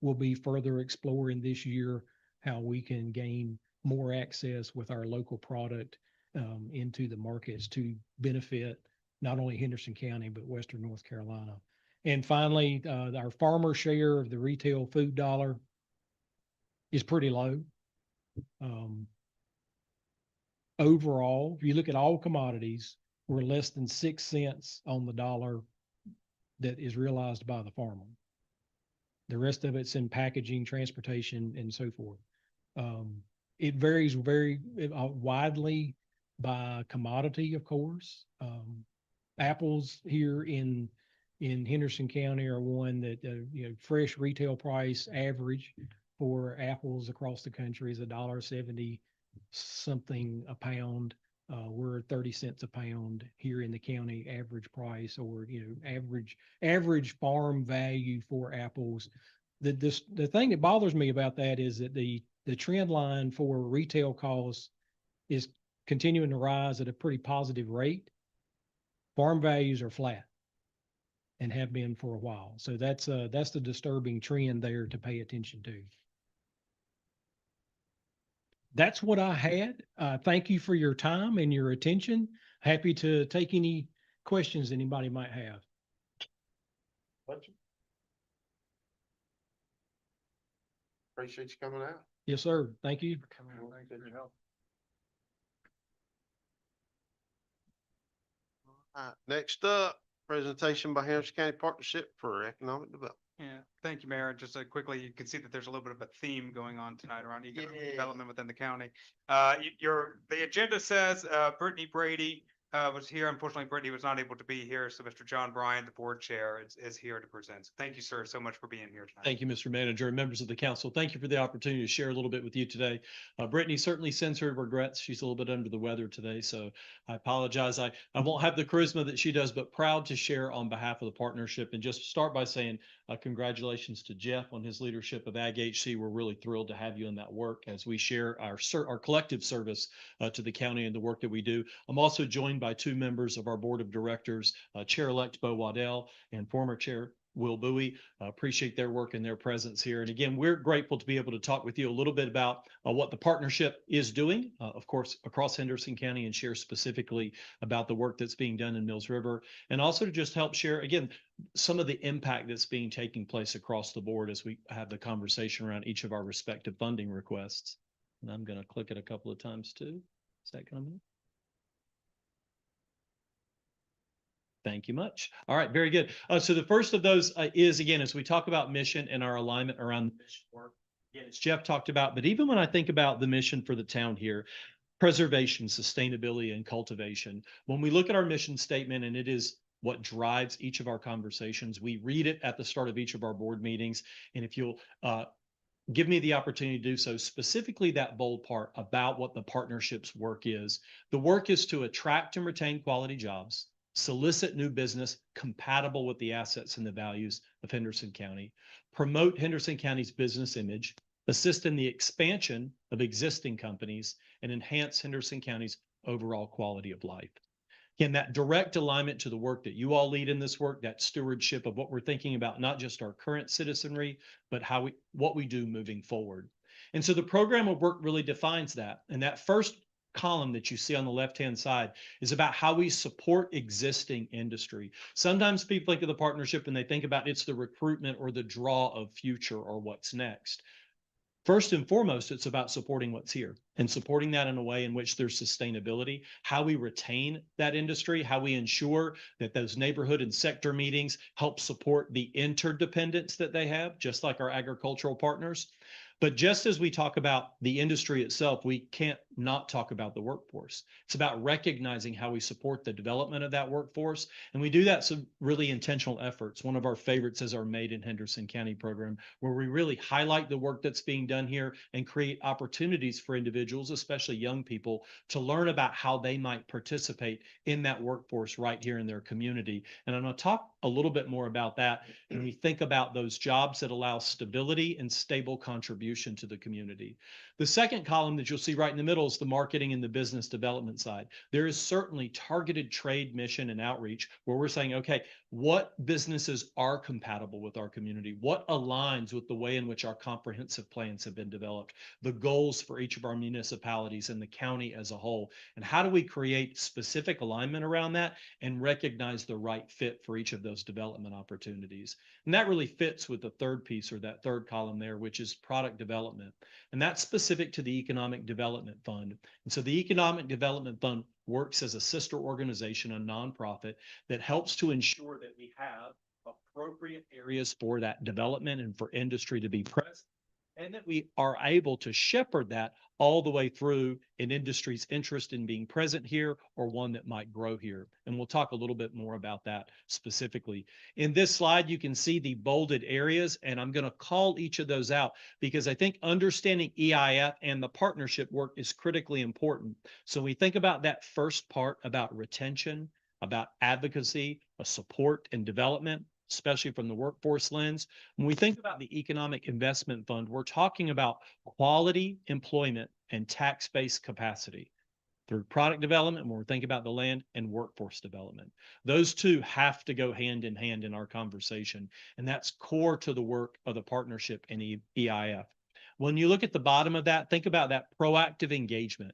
will be further exploring this year, how we can gain more access with our local product into the markets to benefit not only Henderson County, but Western North Carolina. And finally, our farmer share of the retail food dollar is pretty low. Overall, if you look at all commodities, we're less than 6 cents on the dollar that is realized by the farmer. The rest of it's in packaging, transportation, and so forth. It varies very widely by commodity, of course. Apples here in Henderson County are one that fresh retail price average for apples across the country is $1.70 something a pound. We're 30 cents a pound here in the county average price, or average farm value for apples. The thing that bothers me about that is that the trend line for retail costs is continuing to rise at a pretty positive rate. Farm values are flat and have been for a while. So that's the disturbing trend there to pay attention to. That's what I had. Thank you for your time and your attention. Happy to take any questions anybody might have. Appreciate you coming out. Yes, sir. Thank you. Next up, presentation by Henderson County Partnership for Economic Development. Yeah, thank you, Mayor. Just quickly, you can see that there's a little bit of a theme going on tonight around economic Yeah. development within the county. The agenda says, Brittany Brady, was here. Unfortunately, Brittany was not able to be here. So Mr. John Bryan, the board chair, is here to present. So thank you, sir, so much for being here tonight. Thank you, Mr. Manager, and members of the council. Thank you for the opportunity to share a little bit with you today. Brittany certainly sends her regrets. She's a little bit under the weather today, so I apologize. I won't have the charisma that she does, but proud to share on behalf of the partnership, and just start by saying congratulations to Jeff on his leadership of Ag HC. We're really thrilled to have you in that work as we share our collective service to the county and the work that we do. I'm also joined by two members of our board of directors, Chair-elect Bo Waddell and former Chair Will Bowie. Appreciate their work and their presence here. And again, we're grateful to be able to talk with you a little bit about what the partnership is doing, of course, across Henderson County, and share specifically about the work that's being done in Mills River, and also to just help share, again, some of the impact that's taking place across the board as we have the conversation around each of our respective funding requests. And I'm going to click it a couple of times too. Is that coming? Thank you much. All right, very good. So the first of those is, again, as we talk about mission and our alignment around the mission work, again, as Jeff talked about, but even when I think about the mission for the town here, preservation, sustainability, and cultivation, when we look at our mission statement, and it is what drives each of our conversations, we read it at the start of each of our board meetings. And if you'll give me the opportunity to do so, specifically that bold part about what the partnership's work is. The work is to attract and retain quality jobs, solicit new business compatible with the assets and the values of Henderson County, promote Henderson County's business image, assist in the expansion of existing companies, and enhance Henderson County's overall quality of life. Again, that direct alignment to the work that you all lead in this work, that stewardship of what we're thinking about, not just our current citizenry, but what we do moving forward. And so the program of work really defines that. And that first column that you see on the left-hand side is about how we support existing industry. Sometimes people think of the partnership and they think about it's the recruitment or the draw of future or what's next. First and foremost, it's about supporting what's here and supporting that in a way in which there's sustainability, how we retain that industry, how we ensure that those neighborhood and sector meetings help support the interdependence that they have, just like our agricultural partners. But just as we talk about the industry itself, we can't not talk about the workforce. It's about recognizing how we support the development of that workforce. And we do that some really intentional efforts. One of our favorites is our Made in Henderson County program, where we really highlight the work that's being done here and create opportunities for individuals, especially young people, to learn about how they might participate in that workforce right here in their community. And I'm going to talk a little bit more about that when we think about those jobs that allow stability and stable contribution to the community. The second column that you'll see right in the middle is the marketing and the business development side. There is certainly targeted trade, mission, and outreach where we're saying, okay, what businesses are compatible with our community? What aligns with the way in which our comprehensive plans have been developed, the goals for each of our municipalities and the county as a whole? And how do we create specific alignment around that and recognize the right fit for each of those development opportunities? And that really fits with the third piece, or that third column there, which is product development. And that's specific to the Economic Development Fund. And so the Economic Development Fund works as a sister organization, a nonprofit that helps to ensure that we have appropriate areas for that development and for industry to be present, and that we are able to shepherd that all the way through an industry's interest in being present here or one that might grow here. And we'll talk a little bit more about that specifically. In this slide, you can see the bolded areas, and I'm going to call each of those out because I think understanding EIF and the partnership work is critically important. So we think about that first part about retention, about advocacy, support and development, especially from the workforce lens. When we think about the Economic Investment Fund, we're talking about quality employment and tax-based capacity through product development when we're thinking about the land, and workforce development. Those two have to go hand in hand in our conversation, and that's core to the work of the partnership in EIF. When you look at the bottom of that, think about that proactive engagement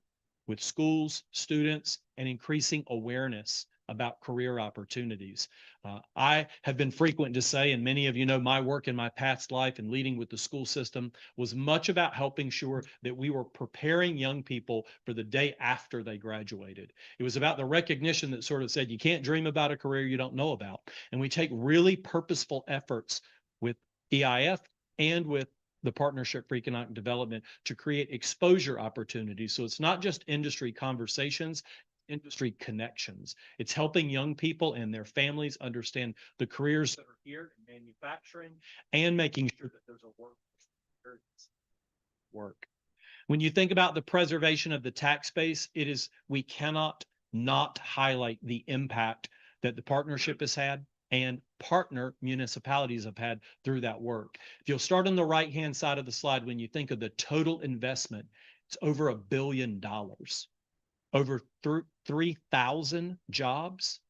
with schools, students, and increasing awareness about career opportunities. I have been frequent to say, and many of you know my work in my past life and leading with the school system was much about helping sure that we were preparing young people for the day after they graduated. It was about the recognition that sort of said, you can't dream about a career you don't know about. And we take really purposeful efforts with EIF and with the Partnership for Economic Development to create exposure opportunities. So it's not just industry conversations, industry connections. It's helping young people and their families understand the careers that are here in manufacturing and making sure that there's a work. When you think about the preservation of the tax base, we cannot not highlight the impact that the partnership has had and partner municipalities have had through that work. If you'll start on the right-hand side of the slide, when you think of the total investment, it's over $1 billion. Over 3,000 jobs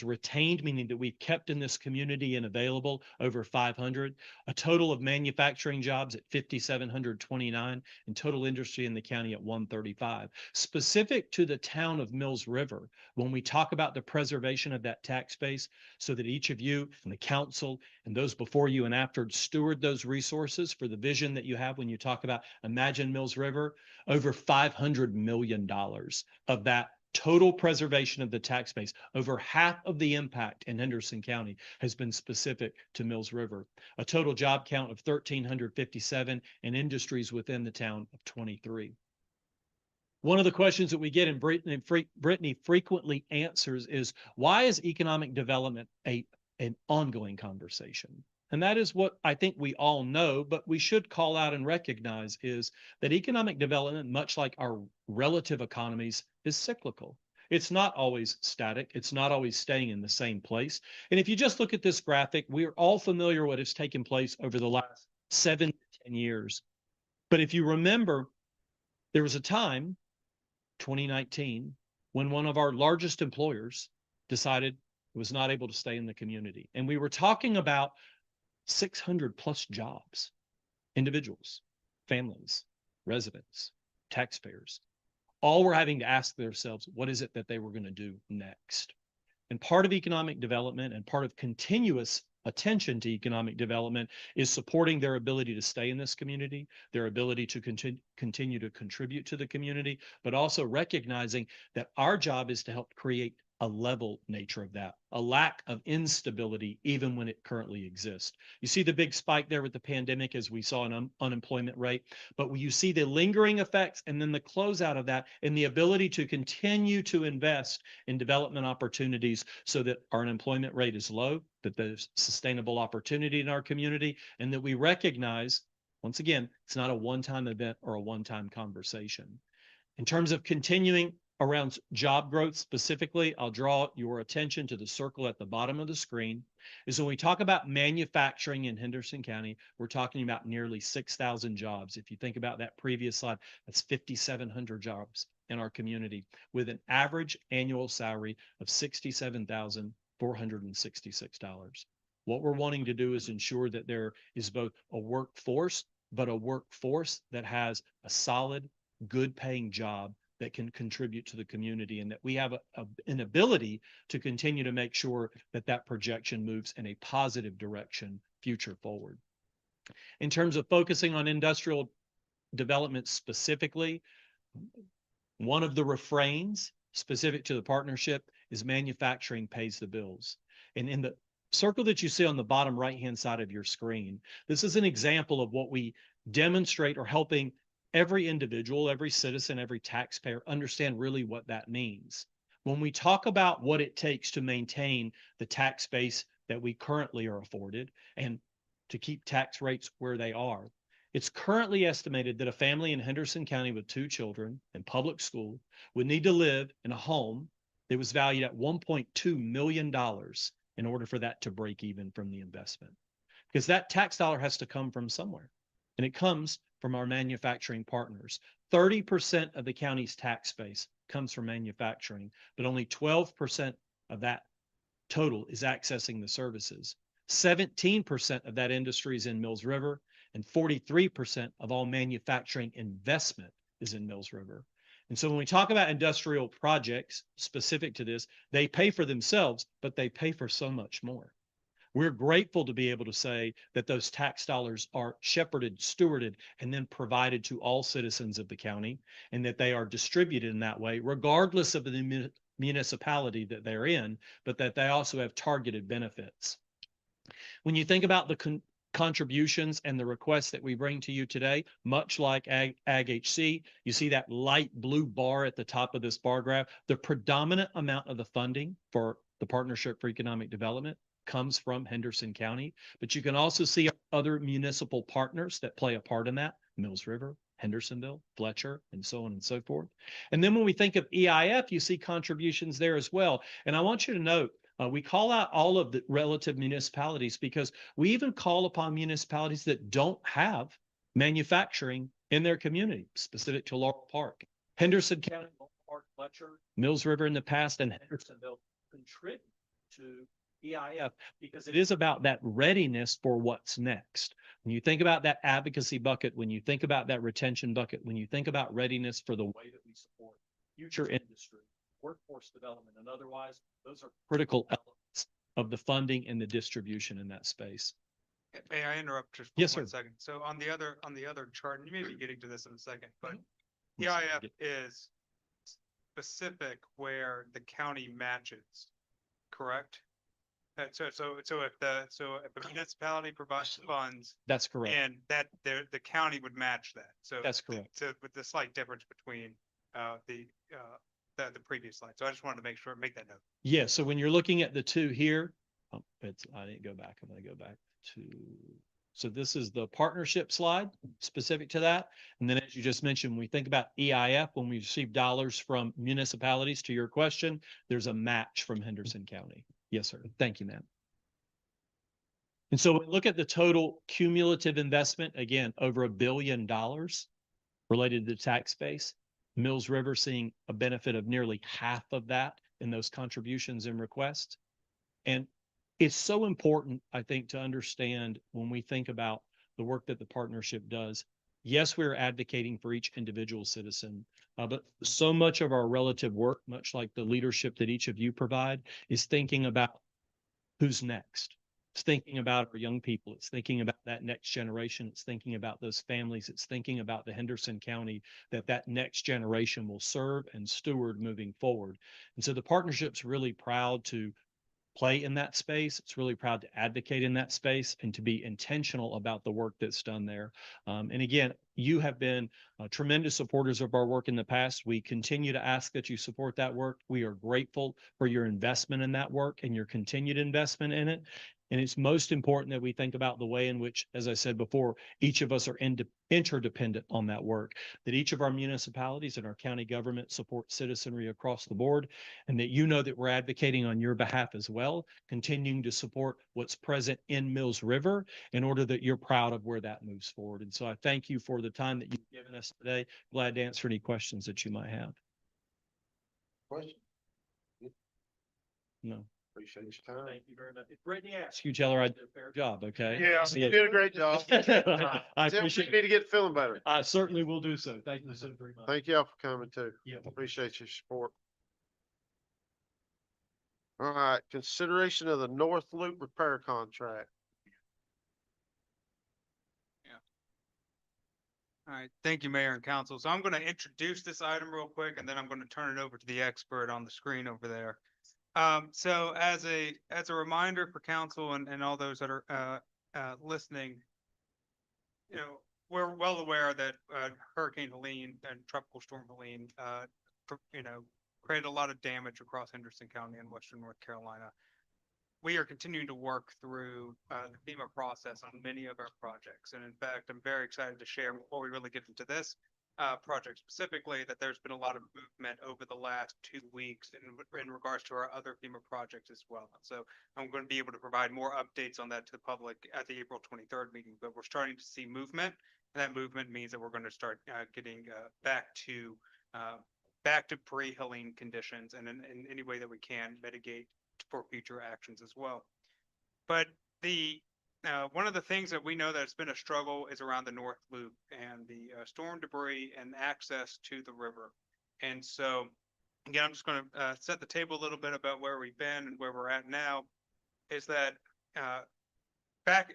retained, meaning that we've kept in this community and available, over 500, a total of manufacturing jobs at 5,729, and total industry in the county at 135. Specific to the town of Mills River, when we talk about the preservation of that tax base, so that each of you and the council and those before you and after steward those resources for the vision that you have when you talk about Imagine Mills River, over $500 million of that total preservation of the tax base. Over half of the impact in Henderson County has been specific to Mills River. A total job count of 1,357 and industries within the town of 23. One of the questions that we get, and Brittany frequently answers, is why is economic development an ongoing conversation? And that is what I think we all know, but we should call out and recognize is that economic development, much like our relative economies, is cyclical. It's not always static. It's not always staying in the same place. And if you just look at this graphic, we are all familiar with what has taken place over the last 7 to 10 years. But if you remember, there was a time, 2019, when one of our largest employers decided it was not able to stay in the community. And we were talking about 600 plus jobs, individuals, families, residents, taxpayers, all were having to ask themselves, what is it that they were going to do next? And part of economic development and part of continuous attention to economic development is supporting their ability to stay in this community, their ability to continue to contribute to the community, but also recognizing that our job is to help create a level nature of that, a lack of instability, even when it currently exists. You see the big spike there with the pandemic as we saw an unemployment rate, but you see the lingering effects and then the closeout of that and the ability to continue to invest in development opportunities so that our unemployment rate is low, that there's sustainable opportunity in our community, and that we recognize, once again, it's not a one-time event or a one-time conversation. In terms of continuing around job growth specifically, I'll draw your attention to the circle at the bottom of the screen. Is when we talk about manufacturing in Henderson County, we're talking about nearly 6,000 jobs. If you think about that previous slide, that's 5,700 jobs in our community with an average annual salary of $67,466. What we're wanting to do is ensure that there is both a workforce, but a workforce that has a solid, good paying job that can contribute to the community, and that we have an ability to continue to make sure that that projection moves in a positive direction future forward. In terms of focusing on industrial development specifically, one of the refrains specific to the partnership is manufacturing pays the bills. And in the circle that you see on the bottom right-hand side of your screen, this is an example of what we demonstrate or helping every individual, every citizen, every taxpayer understand really what that means. When we talk about what it takes to maintain the tax base that we currently are afforded and to keep tax rates where they are, it's currently estimated that a family in Henderson County with 2 children in public school would need to live in a home that was valued at $1.2 million in order for that to break even from the investment. Because that tax dollar has to come from somewhere, and it comes from our manufacturing partners. 30% of the county's tax base comes from manufacturing, but only 12% of that total is accessing the services. 17% of that industry is in Mills River, and 43% of all manufacturing investment is in Mills River. And so when we talk about industrial projects specific to this, they pay for themselves, but they pay for so much more. We're grateful to be able to say that those tax dollars are shepherded, stewarded, and then provided to all citizens of the county, and that they are distributed in that way, regardless of the municipality that they're in, but that they also have targeted benefits. When you think about the contributions and the requests that we bring to you today, much like Ag HC, you see that light blue bar at the top of this bar graph. The predominant amount of the funding for the Partnership for Economic Development comes from Henderson County, but you can also see other municipal partners that play a part in that: Mills River, Hendersonville, Fletcher, and so on and so forth. And then when we think of EIF, you see contributions there as well. And I want you to note, we call out all of the relative municipalities because we even call upon municipalities that don't have manufacturing in their community, specific to Laurel Park. Henderson County, Laurel Park, Fletcher, Mills River in the past, and Hendersonville contribute to EIF because it is about that readiness for what's next. When you think about that advocacy bucket, when you think about that retention bucket, when you think about readiness for the way that we support future industry, workforce development, and otherwise, those are critical elements of the funding and the distribution in that space. May I interrupt just Yes, for 1 sir. second? So on the other chart, and you may be getting to this in a second, but Yes, sir. EIF is specific where the county matches, correct? So if a municipality provides funds That's correct. and the county would match that. So That's correct. So with the slight difference between the previous slide. So I just wanted to make that note. Yeah. So when you're looking at the two here, I didn't go back. I'm going to go back to. So this is the partnership slide specific to that. And then as you just mentioned, when we think about EIF, when we receive dollars from municipalities, to your question, there's a match from Henderson County. Yes, sir. Thank you, ma'am. And so when we look at the total cumulative investment, again, over $1 billion related to the tax base, Mills River seeing a benefit of nearly half of that in those contributions and requests. And it's so important, I think, to understand when we think about the work that the partnership does. Yes, we're advocating for each individual citizen, but so much of our relative work, much like the leadership that each of you provide, is thinking about who's next. It's thinking about our young people. It's thinking about that next generation. It's thinking about those families. It's thinking about the Henderson County that next generation will serve and steward moving forward. And so the partnership's really proud to play in that space. It's really proud to advocate in that space and to be intentional about the work that's done there. And again, you have been tremendous supporters of our work in the past. We continue to ask that you support that work. We are grateful for your investment in that work and your continued investment in it. And it's most important that we think about the way in which, as I said before, each of us are interdependent on that work, that each of our municipalities and our county government support citizenry across the board, and that you know that we're advocating on your behalf as well, continuing to support what's present in Mills River in order that you're proud of where that moves forward. And so I thank you for the time that you've given us today. Glad to answer any questions that you might have. Question? No. Appreciate your time. Thank you very much. If Brittany asks you, tell her I did a fair job, okay? Yeah, you did a great job. I Tell me appreciate you need to get feeling better. I certainly will do so. Thank you so very much. Thank y'all for coming too. Yeah. Appreciate your support. All right, consideration of the North Loop repair contract. All right, thank you, Mayor and Council. So I'm going to introduce this item real quick, and then I'm going to turn it over to the expert on the screen over there. So as a reminder for council and all those that are listening, you know, we're well aware that Hurricane Helene and Tropical Storm Helene, you know, created a lot of damage across Henderson County and Western North Carolina. We are continuing to work through the FEMA process on many of our projects. And in fact, I'm very excited to share before we really get into this project specifically that there's been a lot of movement over the last 2 weeks in regards to our other FEMA projects as well. So I'm going to be able to provide more updates on that to the public at the April 23rd meeting, but we're starting to see movement. And that movement means that we're going to start getting back to pre-Helene conditions and in any way that we can mitigate for future actions as well. But one of the things that we know that's been a struggle is around the North Loop and the storm debris and access to the river. And so, again, I'm just going to set the table a little bit about where we've been and where we're at now. Is that back,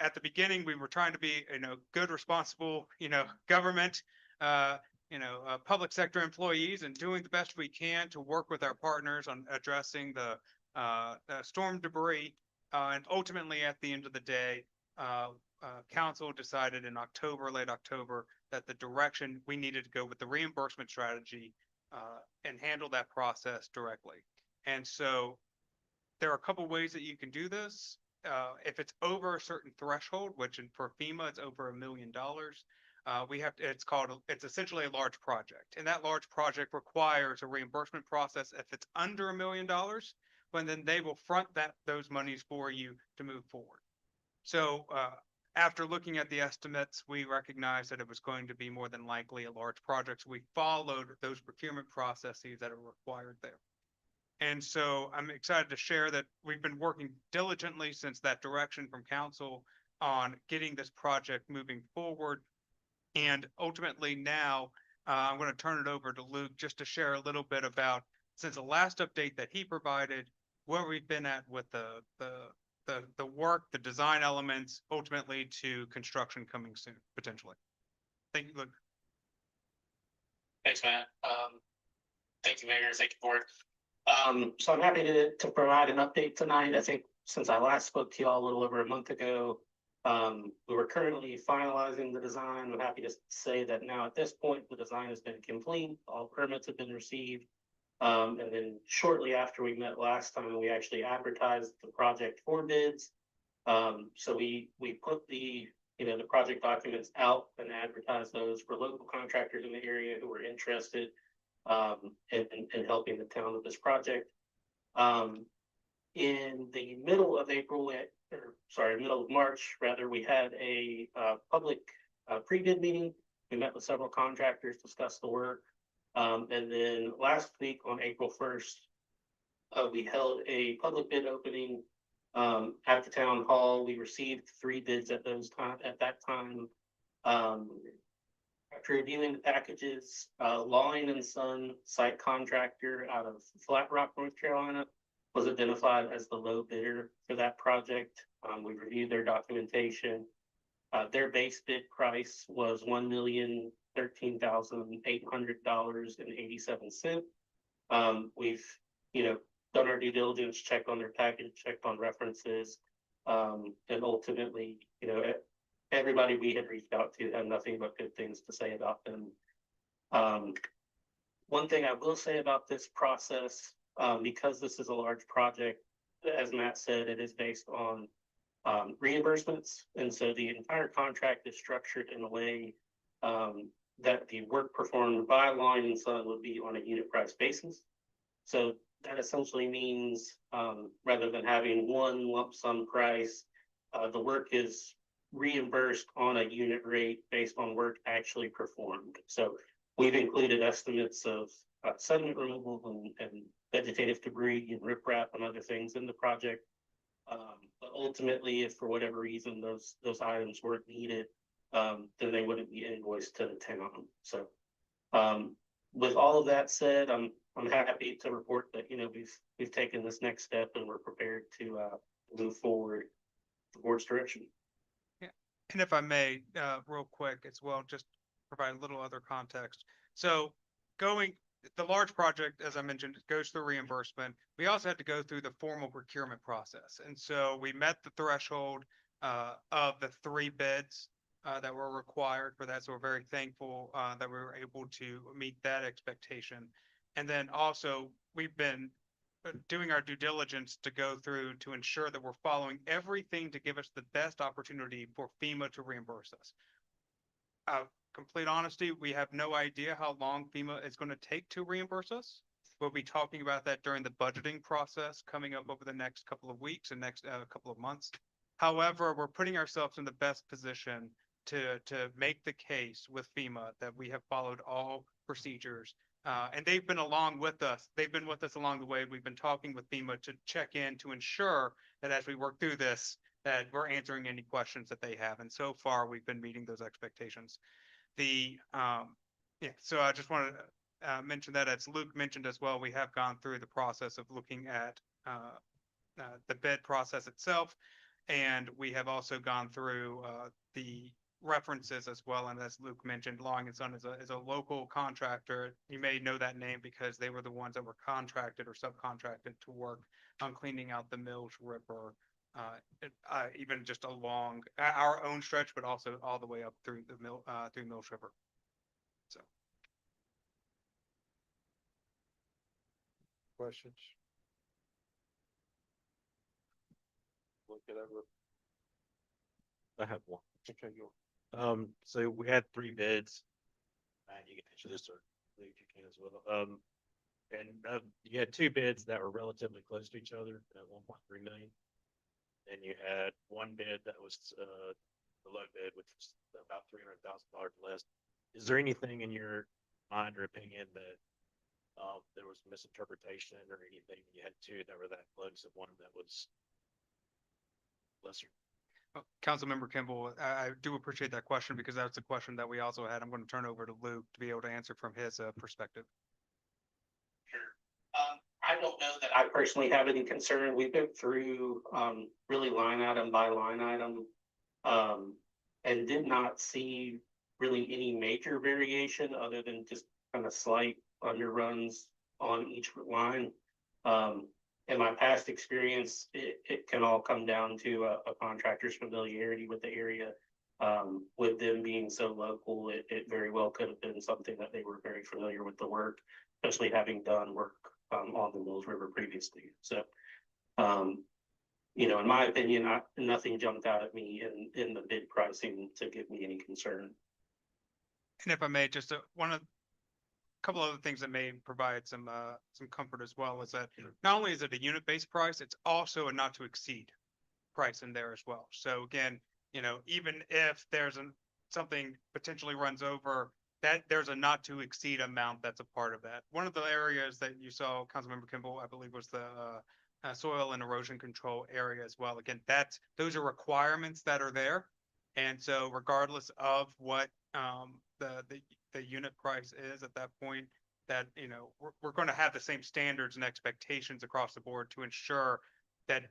at the beginning, we were trying to be, good, responsible, government, public sector employees and doing the best we can to work with our partners on addressing the storm debris. And ultimately, at the end of the day, council decided in late October, that the direction we needed to go with the reimbursement strategy and handle that process directly. And so there are a couple ways that you can do this. If it's over a certain threshold, which for FEMA, it's over $1 million, it's essentially a large project. And that large project requires a reimbursement process. If it's under $1 million, but then they will front those monies for you to move forward. So after looking at the estimates, we recognized that it was going to be more than likely a large project. So we followed those procurement processes that are required there. And so I'm excited to share that we've been working diligently since that direction from council on getting this project moving forward. And ultimately now I'm going to turn it over to Luke just to share a little bit about, since the last update that he provided, where we've been at with the work, the design elements, ultimately to construction coming soon, potentially. Thank you, Luke. Thanks, Matt. Thank you, Mayor. Thank you, Board. So I'm happy to provide an update tonight. I think since I last spoke to you all a little over a month ago, we were currently finalizing the design. I'm happy to say that now at this point, the design has been complete. All permits have been received. And then shortly after we met last time, we actually advertised the project for bids. So we put the project documents out and advertised those for local contractors in the area who were interested in helping the town with this project. In the middle of middle of March, rather, we had a public pre-bid meeting. We met with several contractors, discussed the work. And then last week on April 1st, we held a public bid opening at the town hall. We received 3 bids at that time. After reviewing the packages, Line and Son site contractor out of Flat Rock, North Carolina, was identified as the low bidder for that project. We reviewed their documentation. Their base bid price was $1,013,800.87. We've, done our due diligence, checked on their package, checked on references. And ultimately, everybody we had reached out to had nothing but good things to say about them. One thing I will say about this process, because this is a large project, as Matt said, it is based on reimbursements. And so the entire contract is structured in a way that the work performed by Line and Son would be on a unit price basis. So that essentially means rather than having one lump sum price, the work is reimbursed on a unit rate based on work actually performed. So we've included estimates of sediment removal and vegetative debris and riprap and other things in the project. But ultimately, if for whatever reason those items weren't needed, then they wouldn't be invoiced to the town. So with all of that said, I'm happy to report that we've taken this next step and we're prepared to move forward the board's direction. And if I may, real quick as well, just provide a little other context. So the large project, as I mentioned, goes through reimbursement. We also had to go through the formal procurement process. And so we met the threshold of the 3 bids that were required for that. So we're very thankful that we were able to meet that expectation. And then also we've been doing our due diligence to go through to ensure that we're following everything to give us the best opportunity for FEMA to reimburse us. Complete honesty, we have no idea how long FEMA is going to take to reimburse us. We'll be talking about that during the budgeting process coming up over the next couple of weeks and next couple of months. However, we're putting ourselves in the best position to make the case with FEMA that we have followed all procedures. And they've been along with us. They've been with us along the way. We've been talking with FEMA to check in to ensure that as we work through this, that we're answering any questions that they have. And so far, we've been meeting those expectations. So I just wanted to mention that, as Luke mentioned as well, we have gone through the process of looking at the bid process itself. And we have also gone through the references as well. And as Luke mentioned, Long and Son is a local contractor. You may know that name because they were the ones that were contracted or subcontracted to work on cleaning out the Mills River, even just along our own stretch, but also all the way up through through Mills River. So, Questions? Look it over. I have one. Okay, go. So we had 3 bids. And you can answer this, or Luke, you can as well. And you had 2 bids that were relatively close to each other at 1.3 million. And you had 1 bid that was the low bid, which was about $300,000 less. Is there anything in your mind or opinion that there was misinterpretation or anything? You had 2 that were that close and 1 that was lesser. Councilmember Kimball, I do appreciate that question because that's a question that we also had. I'm going to turn over to Luke to be able to answer from his perspective. Sure. I don't know that I personally have any concern. We've been through really line item by line item and did not see really any major variation other than just kind of slight underruns on each line. In my past experience, it can all come down to a contractor's familiarity with the area. With them being so local, it very well could have been something that they were very familiar with the work, especially having done work on the Mills River previously. So, in my opinion, nothing jumped out at me in the bid pricing to give me any concern. And if I may, just couple other things that may provide some comfort as well is that not only is it a unit-based price, it's also a not to exceed price in there as well. So again, even if there's something potentially runs over, that there's a not to exceed amount that's a part of that. One of the areas that you saw, Councilmember Kimball, I believe, was the soil and erosion control area as well. Again, those are requirements that are there. And so regardless of what the unit price is at that point, that, we're going to have the same standards and expectations across the board to ensure that,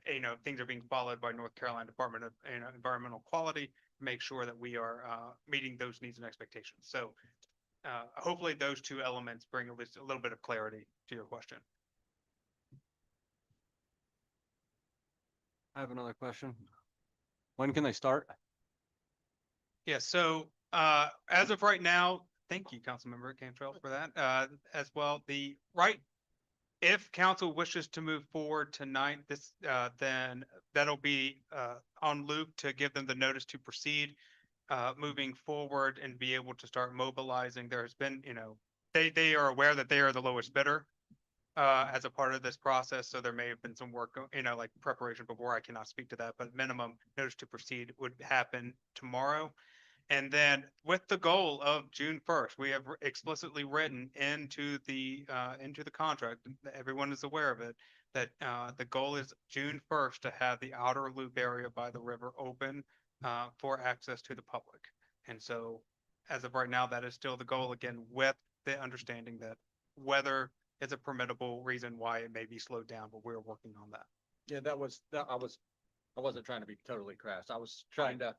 things are being followed by North Carolina Department of, Environmental Quality, to make sure that we are, meeting those needs and expectations. So, hopefully those two elements bring at least a little bit of clarity to your question. I have another question. When can they start? Yeah, so as of right now, thank you, Councilmember Cantrell, for that. As well, if council wishes to move forward tonight, then that'll be on Luke to give them the notice to proceed moving forward and be able to start mobilizing. There's been, they are aware that they are the lowest bidder as a part of this process, so there may have been some work, like preparation before. I cannot speak to that, but minimum notice to proceed would happen tomorrow. And then with the goal of June 1st, we have explicitly written into the contract, everyone is aware of it, that the goal is June 1st to have the outer loop area by the river open for access to the public. And so as of right now, that is still the goal, again, with the understanding that weather is a permittable reason why it may be slowed down, but we're working on that. Yeah, I wasn't trying to be totally crass. I was trying to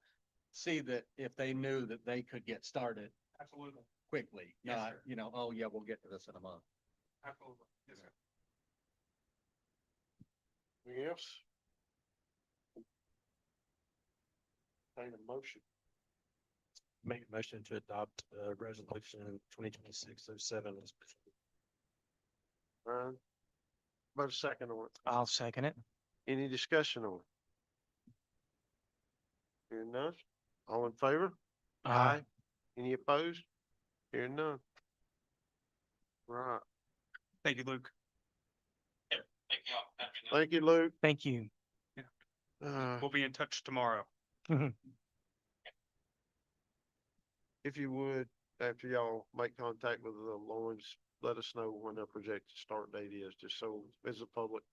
see that if they knew that they could get started Absolutely. quickly, Yes, not, sir. oh yeah, we'll get to this in a month. Absolutely. Yes, sir. Anything else? Need a motion. Make a motion to adopt resolution 2026-07. Ryan? About a second on it. I'll second it. Any discussion on it? Hearing none. All in favor? Aye. Any opposed? Hearing none. Right. Thank you, Luke. Thank you all. Thank you, Luke. Thank you. We'll be in touch tomorrow. If you would, after y'all make contact with the Lawrence, let us know when their projected start date is, just so as a public.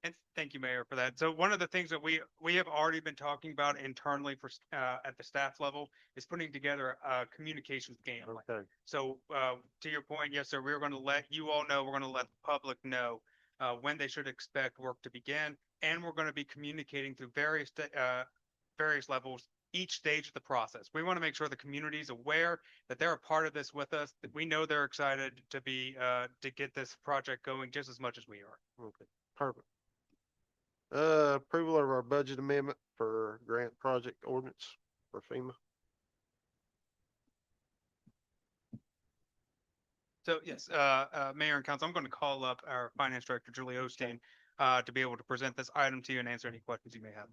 And thank you, Mayor, for that. So one of the things that we have already been talking about internally for at the staff level is putting together a communications game plan. Okay. So to your point, yes, sir, we're going to let you all know, we're going to let the public know when they should expect work to begin, and we're going to be communicating through various levels each stage of the process. We want to make sure the community is aware that they're a part of this with us, that we know they're excited to be to get this project going just as much as we are. Okay, perfect. Approval of our budget amendment for grant project ordinance for FEMA. So yes, Mayor and Council, I'm going to call up our Finance Director, Julie Osteen, to be able to present this item to you and answer any questions you may have.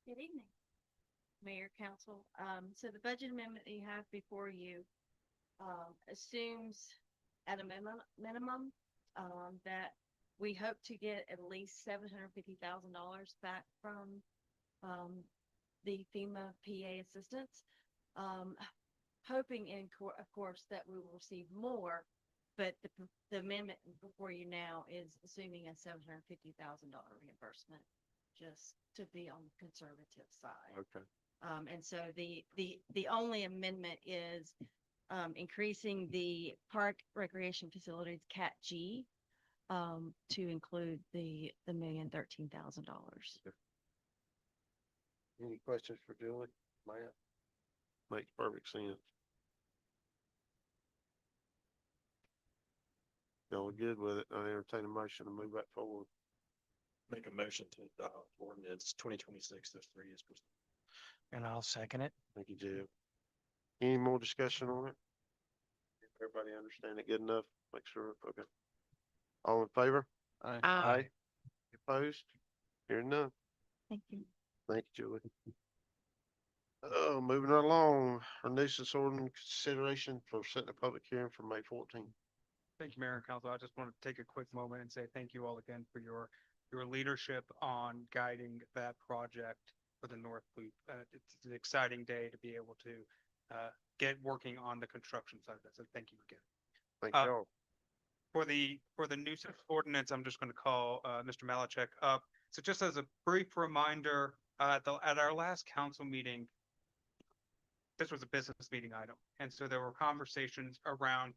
Good evening, Mayor, Council. So the budget amendment that you have before you assumes at a minimum that we hope to get at least $750,000 back from the FEMA PA assistance. Hoping of course, that we will receive more, but the amendment before you now is assuming a $750,000 reimbursement, just to be on the conservative side. Okay. And so the only amendment is increasing the park recreation facilities Cat G to include the $1,013,000. Any questions for Julie? Matt? Makes perfect sense. Y'all are good with it. I entertain a motion to move that forward. Make a motion to adopt ordinance 2026-03 as presented. And I'll second it. Thank you, Jeff. Any more discussion on it? Everybody understand it good enough? Make sure, okay. All in favor? Aye. Opposed? Hearing none. Thank you. Thank you, Julie. Oh, moving right along, our nuisance ordinance consideration for setting a public hearing for May 14th. Thank you, Mayor and Council. I just want to take a quick moment and say thank you all again for your leadership on guiding that project for the North Loop. It's an exciting day to be able to get working on the construction side of that. So thank you again. Thank Uh, y'all. for the nuisance ordinance, I'm just going to call Mr. Malachek up. So just as a brief reminder, at our last council meeting, this was a business meeting item, and so there were conversations around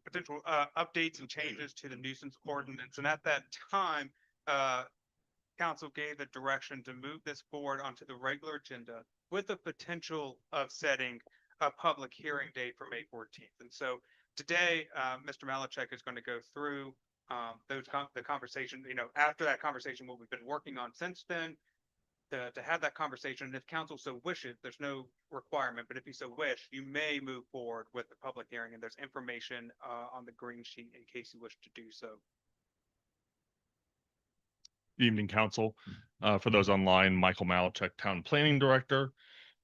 potential updates and changes to the nuisance ordinance. And at that time, council gave the direction to move this forward onto the regular agenda with the potential of setting a public hearing date for May 14th. And so today, Mr. Malachek is going to go through the conversation, after that conversation, what we've been working on since then, to have that conversation. And if council so wishes, there's no requirement, but if you so wish, you may move forward with the public hearing, and there's information on the green sheet in case you wish to do so. Evening, council. For those online, Michael Malachek, Town Planning Director.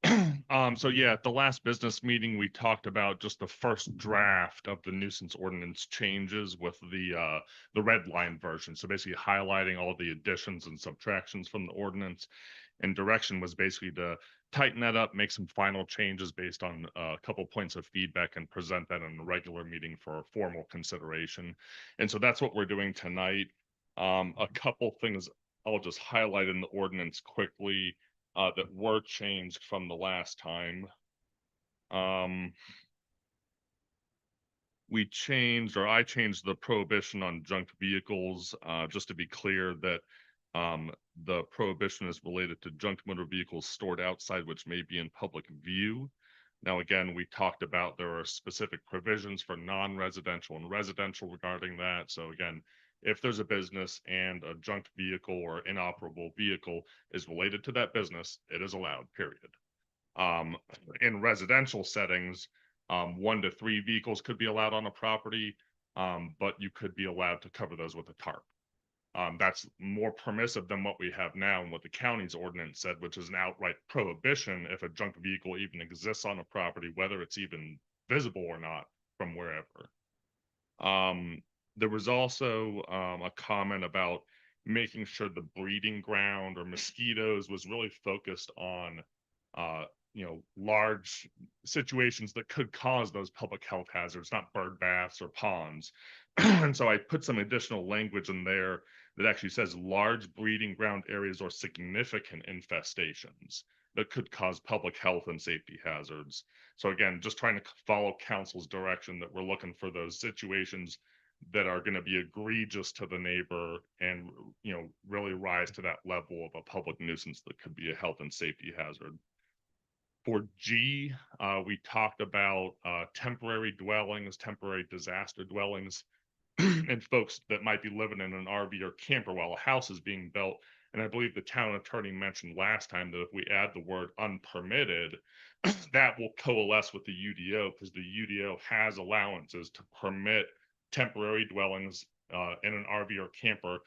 So yeah, at the last business meeting, we talked about just the first draft of the nuisance ordinance changes with the red line version. So basically highlighting all the additions and subtractions from the ordinance. And direction was basically to tighten that up, make some final changes based on a couple points of feedback, and present that in a regular meeting for formal consideration. And so that's what we're doing tonight. A couple things I'll just highlight in the ordinance quickly that were changed from the last time. I changed the prohibition on junk vehicles, just to be clear that the prohibition is related to junk motor vehicles stored outside which may be in public view. Now, again, we talked about there are specific provisions for non-residential and residential regarding that. So again, if there's a business and a junk vehicle or inoperable vehicle is related to that business, it is allowed, period. In residential settings, 1 to 3 vehicles could be allowed on a property, but you could be allowed to cover those with a tarp. That's more permissive than what we have now and what the county's ordinance said, which is an outright prohibition if a junk vehicle even exists on a property, whether it's even visible or not from wherever. There was also a comment about making sure the breeding ground or mosquitoes was really focused on large situations that could cause those public health hazards, not bird baths or ponds. And so I put some additional language in there that actually says large breeding ground areas or significant infestations that could cause public health and safety hazards. So again, just trying to follow council's direction that we're looking for those situations that are going to be egregious to the neighbor and, really rise to that level of a public nuisance that could be a health and safety hazard. For G, we talked about temporary dwellings, temporary disaster dwellings, and folks that might be living in an RV or camper while a house is being built. And I believe the town attorney mentioned last time that if we add the word unpermitted, that will coalesce with the UDO, because the UDO has allowances to permit temporary dwellings in an RV or camper,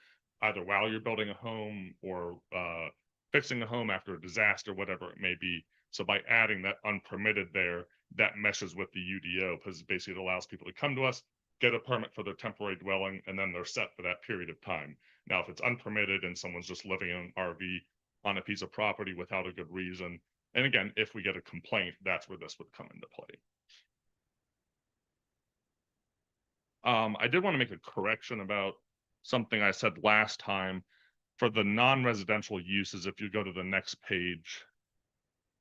either while you're building a home or fixing a home after a disaster, whatever it may be. So by adding that unpermitted there, that meshes with the UDO, because basically it allows people to come to us, get a permit for their temporary dwelling, and then they're set for that period of time. Now, if it's unpermitted and someone's just living in an RV on a piece of property without a good reason, and again, if we get a complaint, that's where this would come into play. I did want to make a correction about something I said last time. For the non-residential uses, if you go to the next page,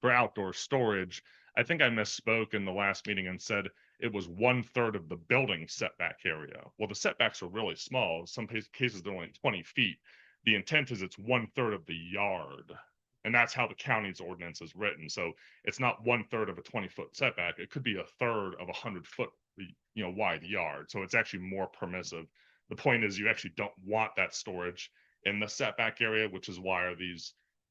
for outdoor storage, I think I misspoke in the last meeting and said it was 1/3 of the building setback area. Well, the setbacks are really small. In some cases, they're only 20 feet. The intent is it's 1/3 of the yard. And that's how the county's ordinance is written. So it's not 1/3 of a 20-foot setback. It could be 1/3 of a 100-foot, wide yard. So it's actually more permissive. The point is you actually don't want that storage in the setback area, which is why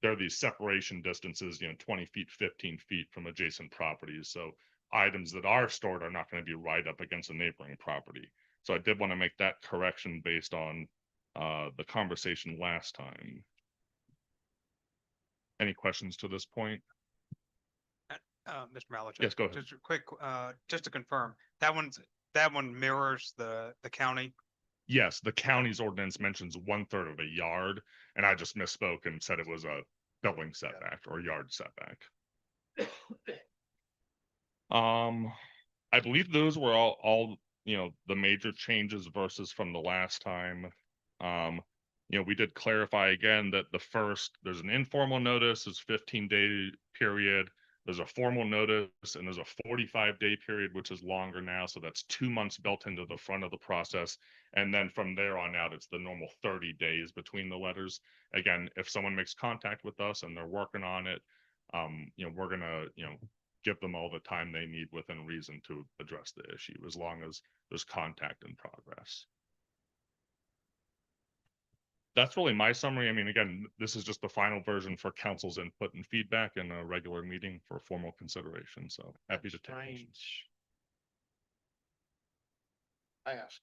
there are these separation distances, 20 feet, 15 feet from adjacent properties. So items that are stored are not going to be right up against a neighboring property. So I did want to make that correction based on the conversation last time. Any questions to this point? Mr. Malachek. Yes, go ahead. Just a quick, just to confirm, that one mirrors the county. Yes, the county's ordinance mentions 1/3 of a yard, and I just misspoke and said it was a building setback or yard setback. I believe those were all the major changes versus from the last time. We did clarify again that there's an informal notice, is 15-day period. There's a formal notice and there's a 45-day period, which is longer now. So that's 2 months built into the front of the process. And then from there on out, it's the normal 30 days between the letters. Again, if someone makes contact with us and they're working on it, we're gonna, give them all the time they need within reason to address the issue, as long as there's contact in progress. That's really my summary. I mean, again, this is just the final version for council's input and feedback in a regular meeting for formal consideration. So happy to take questions. Strange. Ask,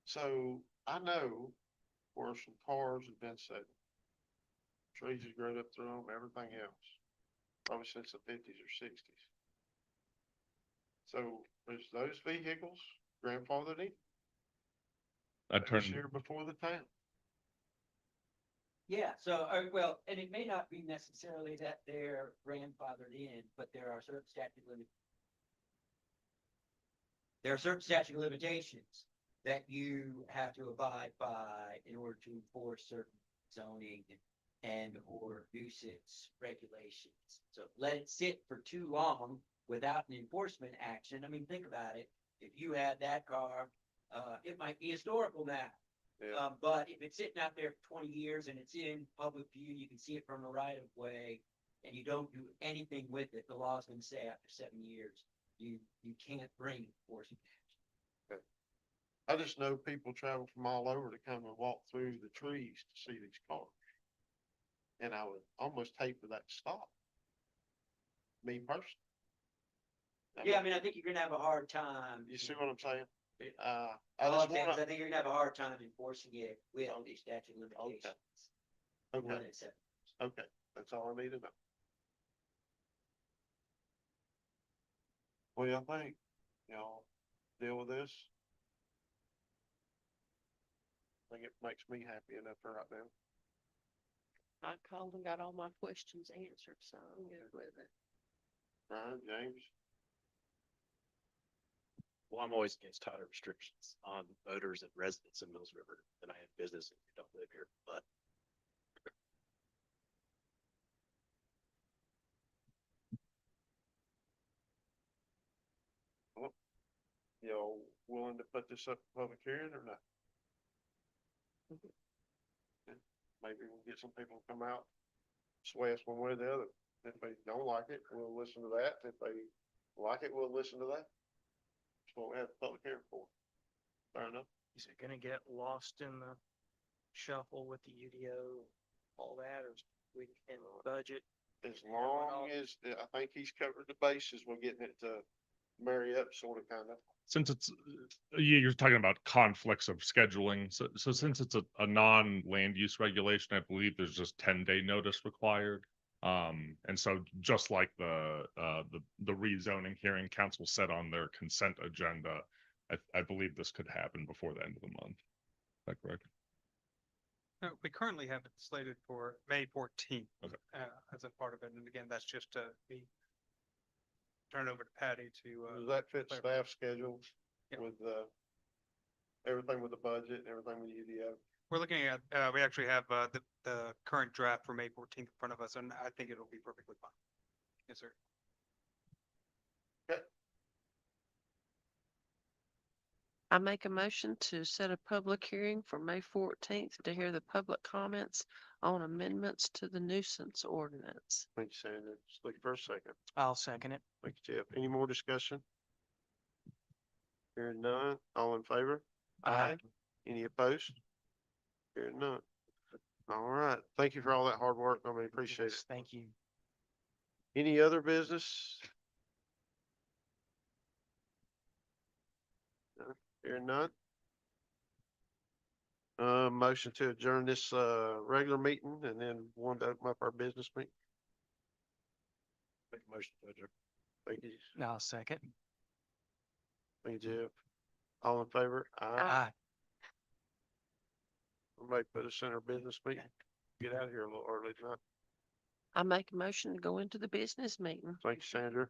so I know where some cars have been sitting. Trees have grown up through them, everything else, probably since the 50s or 60s. So is those vehicles grandfathered in? I'd turn, This year before the time? Yeah, so, well, and it may not be necessarily that they're grandfathered in, but there are certain statute of limitations that you have to abide by in order to enforce certain zoning and or nuisance regulations. So let it sit for too long without an enforcement action. I mean, think about it. If you had that car, it might be historical now. Yeah. But if it's sitting out there for 20 years and it's in public view, you can see it from the right of way, and you don't do anything with it, the law's gonna say after 7 years, you can't bring enforcement action. I just know people travel from all over to come and walk through the trees to see these cars. And I would almost hate for that to stop. Me personally. Yeah, I mean, I think you're gonna have a hard time. You see what I'm saying? All I I'm just saying is wanna, I think you're gonna have a hard time enforcing it with the statute of limitations. More okay, than 7. okay, that's all I need to know. What do y'all think? Y'all deal with this? I think it makes me happy enough for right now. I called and got all my questions answered, so I'm good with it. James? Well, I'm always against tighter restrictions on voters and residents in Mills River, and I have business and don't live here, but Y'all willing to put this up for public hearing or not? Yeah, maybe we'll get some people to come out, sway us one way or the other. If they don't like it, we'll listen to that. If they like it, we'll listen to that. That's what we have the public hearing for. Fair enough. Is it gonna get lost in the shuffle with the UDO, all that, or we can budget? As long as, I think he's covered the bases, we're getting it to marry up sort of kind of. since it's, you're talking about conflicts of scheduling. So since it's a non-land use regulation, I believe there's just 10-day notice required. And so just like the rezoning hearing council set on their consent agenda, I believe this could happen before the end of the month. Is that correct? We currently have it slated for May 14th. Okay. As a part of it. And again, that's just be turned over to Patty to. Does that fit clarify. staff schedule Yep. with, everything with the budget and everything with UDO? We're looking at, we actually have the current draft for May 14th in front of us, and I think it'll be perfectly fine. Yes, sir. I make a motion to set a public hearing for May 14th to hear the public comments on amendments to the nuisance ordinance. Thank you, Sandra. Just looking for a second. I'll second it. Thank you, Jeff. Any more discussion? Hearing none, all in favor? Aye. Any opposed? Hearing none. All right, thank you for all that hard work. I mean, appreciate it. Yes, thank you. Any other business? No, hearing none. Motion to adjourn this, regular meeting and then one to open up our business meeting. make a motion to adjourn. Thank you. I'll second. Thank you, Jeff. All in favor? Aye. Somebody put us in our business meeting. Get out of here a little early tonight. I make a motion to go into the business meeting. Thank you, Sandra.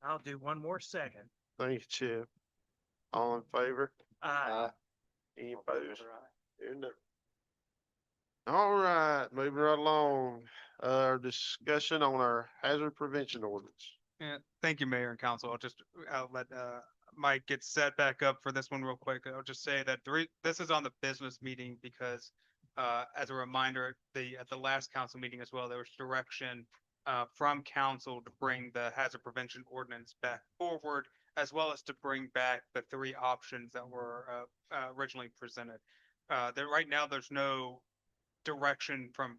I'll do one more second. Thank you, Chip. All in favor? Aye. Any opposed? Here none. All right, moving right along, our discussion on our hazard prevention ordinance. Yeah, thank you, Mayor and Council. I'll let Mike get set back up for this one real quick. I'll just say that this is on the business meeting because as a reminder, at the last council meeting as well, there was direction from council to bring the hazard prevention ordinance back forward, as well as to bring back the three options that were originally presented. Right now, there's no direction from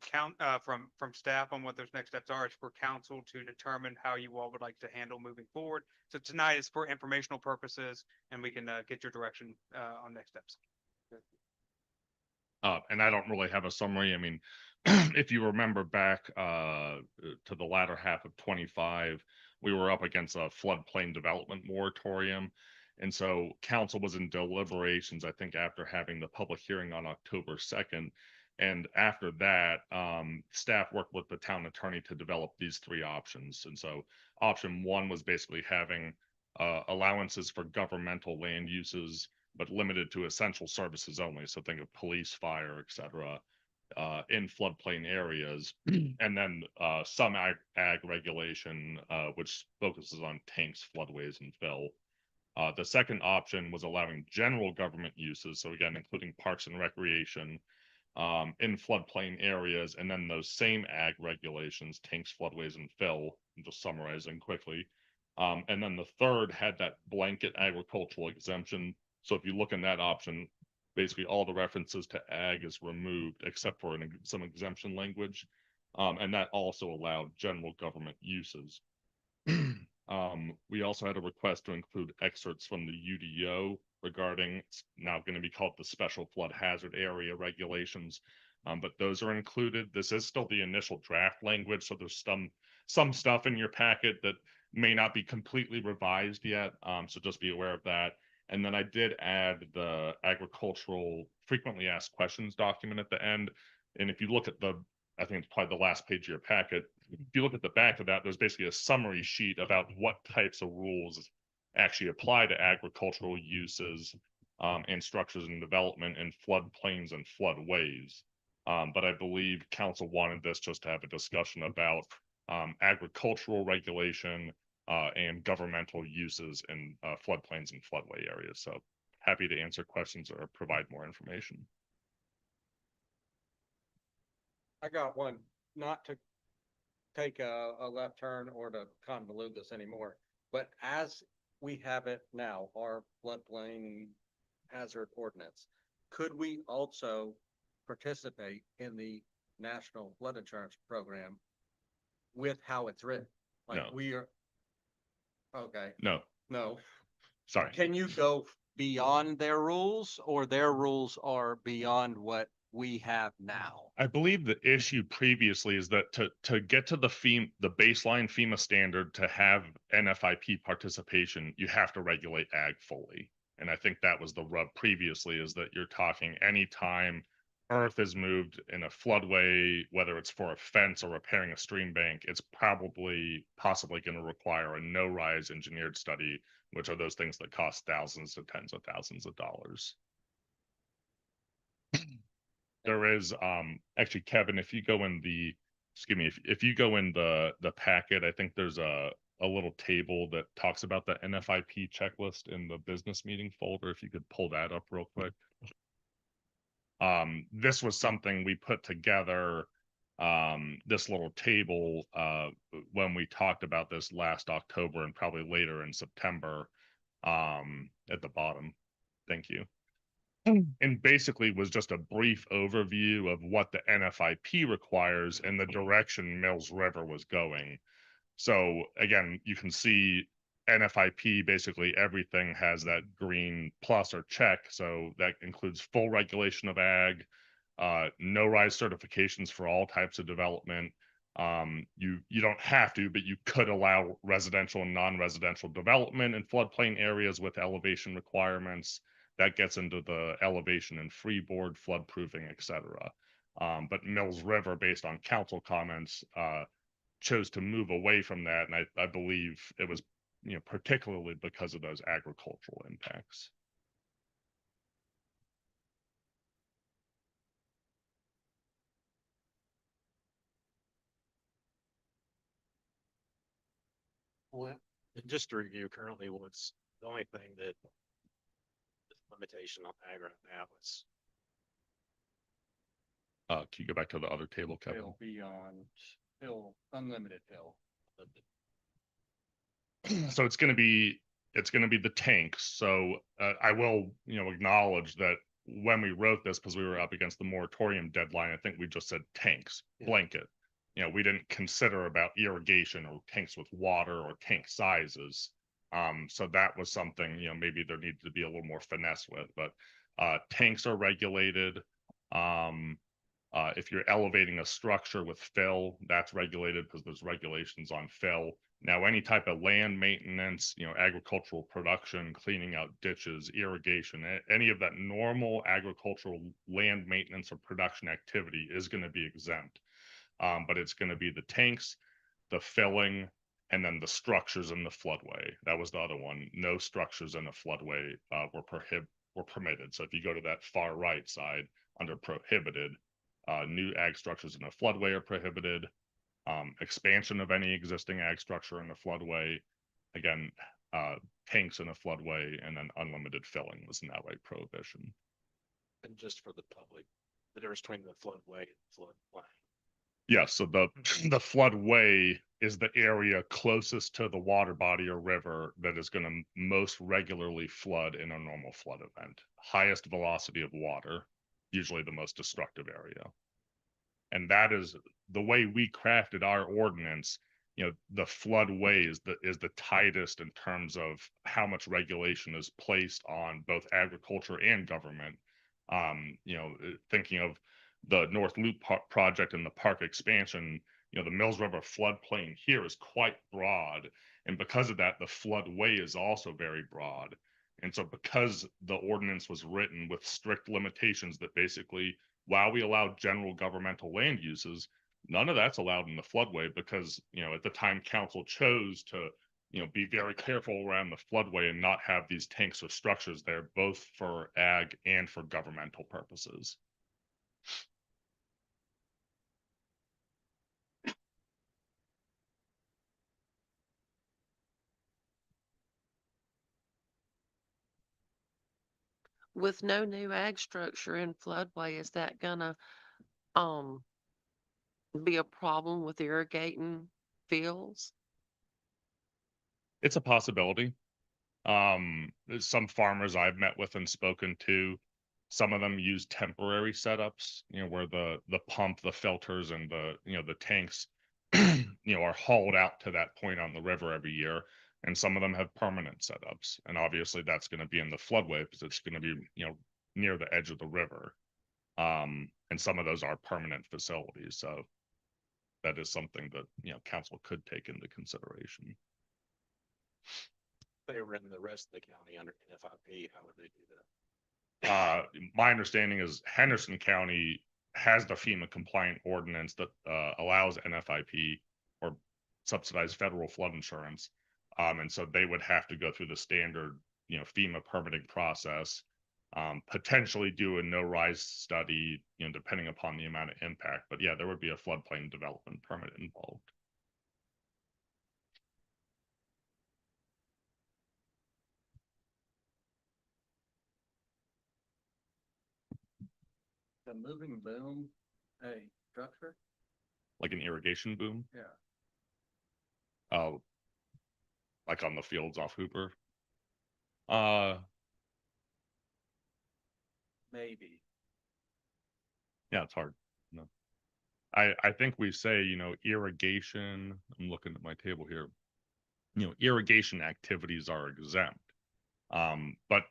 from staff on what those next steps are. It's for council to determine how you all would like to handle moving forward. So tonight is for informational purposes, and we can get your direction on next steps. And I don't really have a summary. I mean, if you remember back to the latter half of 25, we were up against a floodplain development moratorium. And so council was in deliberations, I think, after having the public hearing on October 2nd. And after that, staff worked with the town attorney to develop these three options. And so option one was basically having allowances for governmental land uses, but limited to essential services only. So think of police, fire, et cetera, in floodplain areas. And then some ag regulation, which focuses on tanks, floodways, and fill. The second option was allowing general government uses. So again, including parks and recreation in floodplain areas. And then those same ag regulations, tanks, floodways, and fill, I'm just summarizing quickly. And then the third had that blanket agricultural exemption. So if you look in that option, basically all the references to ag is removed except for some exemption language. And that also allowed general government uses. We also had a request to include excerpts from the UDO regarding, it's now going to be called the Special Flood Hazard Area Regulations. But those are included. This is still the initial draft language, so there's some stuff in your packet that may not be completely revised yet. So just be aware of that. And then I did add the agricultural frequently asked questions document at the end. And if you look at I think it's probably the last page of your packet. If you look at the back of that, there's basically a summary sheet about what types of rules actually apply to agricultural uses and structures and development in floodplains and floodways. But I believe council wanted this just to have a discussion about agricultural regulation and governmental uses in floodplains and floodway areas. So happy to answer questions or provide more information. I got one, not to take a left turn or to convolute this anymore, but as we have it now, our floodplain hazard ordinance, could we also participate in the National Flood Insurance Program with how it's written? Like No. we are, okay, No, no. sorry. Can you go beyond their rules, or their rules are beyond what we have now? I believe the issue previously is that to get to the baseline FEMA standard to have NFIP participation, you have to regulate ag fully. And I think that was the rub previously, is that you're talking anytime earth is moved in a floodway, whether it's for a fence or repairing a stream bank, it's possibly going to require a no-rise engineered study, which are those things that cost thousands to tens of thousands of dollars. There is actually, Kevin, if you go in if you go in the packet, I think there's a little table that talks about the NFIP checklist in the business meeting folder. If you could pull that up real quick. This was something we put together, this little table when we talked about this last October and probably later in September at the bottom. Thank you. And basically was just a brief overview of what the NFIP requires and the direction Mills River was going. So again, you can see NFIP, basically everything has that green plus or check. So that includes full regulation of ag, no rise certifications for all types of development. You don't have to, but you could allow residential and non-residential development in floodplain areas with elevation requirements. That gets into the elevation and freeboard, floodproofing, et cetera. But Mills River, based on council comments, chose to move away from that. And I believe it was particularly because of those agricultural impacts. Well, and just to review currently what's the only thing that is limitation on ag right now is Can you go back to the other table, Kevin? Fill beyond, fill, unlimited fill. So it's gonna be the tanks. So I will, acknowledge that when we wrote this, because we were up against the moratorium deadline, I think we just said tanks, Yeah. blanket. We didn't consider about irrigation or tanks with water or tank sizes. So that was something, maybe there needed to be a little more finesse with, but tanks are regulated. If you're elevating a structure with fill, that's regulated because there's regulations on fill. Now, any type of land maintenance, agricultural production, cleaning out ditches, irrigation, any of that normal agricultural land maintenance or production activity is going to be exempt. But it's going to be the tanks, the filling, and then the structures in the floodway. That was the other one. No structures in the floodway were permitted. So if you go to that far right side under prohibited, new ag structures in a floodway are prohibited. Expansion of any existing ag structure in a floodway, again, tanks in a floodway, and then unlimited filling was an outright prohibition. and just for the public, the difference between the floodway and floodplain. Yeah, so the floodway is the area closest to the water body or river that is going to most regularly flood in a normal flood event. Highest velocity of water, usually the most destructive area. And that is the way we crafted our ordinance. The floodway is the tightest in terms of how much regulation is placed on both agriculture and government. Thinking of the North Loop project and the park expansion, the Mills River floodplain here is quite broad. And because of that, the floodway is also very broad. And so because the ordinance was written with strict limitations that basically, while we allow general governmental land uses, none of that's allowed in the floodway because, at the time council chose to, be very careful around the floodway and not have these tanks or structures there, both for ag and for governmental purposes. With no new ag structure in floodway, is that gonna, um, be a problem with irrigating fields? It's a possibility. There's some farmers I've met with and spoken to, some of them use temporary setups, where the pump, the filters, and the tanks, are hauled out to that point on the river every year. And some of them have permanent setups. And obviously that's going to be in the floodway because it's going to be, near the edge of the river. And some of those are permanent facilities. So that is something that, council could take into consideration. They were in the rest of the county under NFIP, how would they do that? My understanding is Henderson County has the FEMA compliant ordinance that allows NFIP or subsidized federal flood insurance. And so they would have to go through the standard, FEMA permitting process, potentially do a no rise study, depending upon the amount of impact. But yeah, there would be a floodplain development permit involved. The moving boom, a structure? Like an irrigation boom. Yeah. Oh, like on the fields off Hooper. Maybe. Yeah, it's hard. No. I think we say, irrigation, I'm looking at my table here. Irrigation activities are exempt. But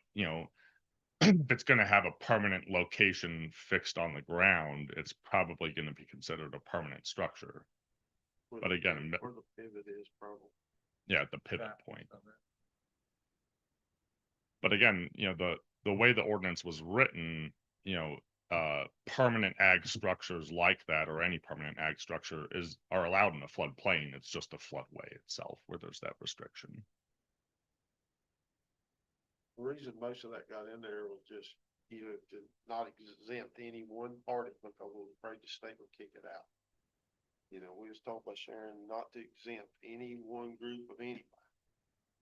if it's going to have a permanent location fixed on the ground, it's probably going to be considered a permanent structure. But again, where the pivot is probably. Yeah, at the pivot Back point. of it. But again, the way the ordinance was written, permanent ag structures like that or any permanent ag structure are allowed in a floodplain. It's just a floodway itself where there's that restriction. The reason most of that got in there was just, you know, to not exempt any one party because we were afraid the state would kick it out. You know, we was told by Sharon not to exempt any one group of anybody.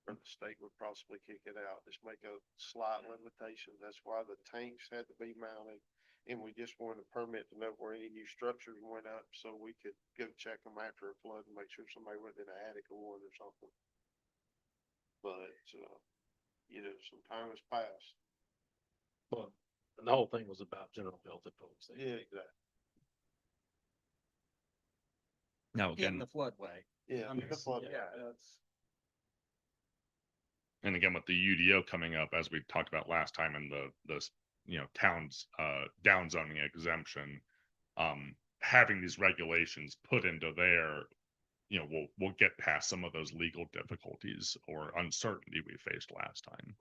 Or the state would possibly kick it out, just make a slight limitation. That's why the tanks had to be mounted. And we just wanted a permit to know where any new structures went up so we could go check them after a flood and make sure somebody went in the attic or one or something. But, you know, some time has passed. Well, and the whole thing was about general health and public safety. Yeah, exactly. Now, In again, the floodway. Yeah, I mean, the flood. yeah, that's. and again, with the UDO coming up, as we talked about last time in the you know, towns, down zoning exemption, having these regulations put into there, you know, we'll get past some of those legal difficulties or uncertainty we faced last time.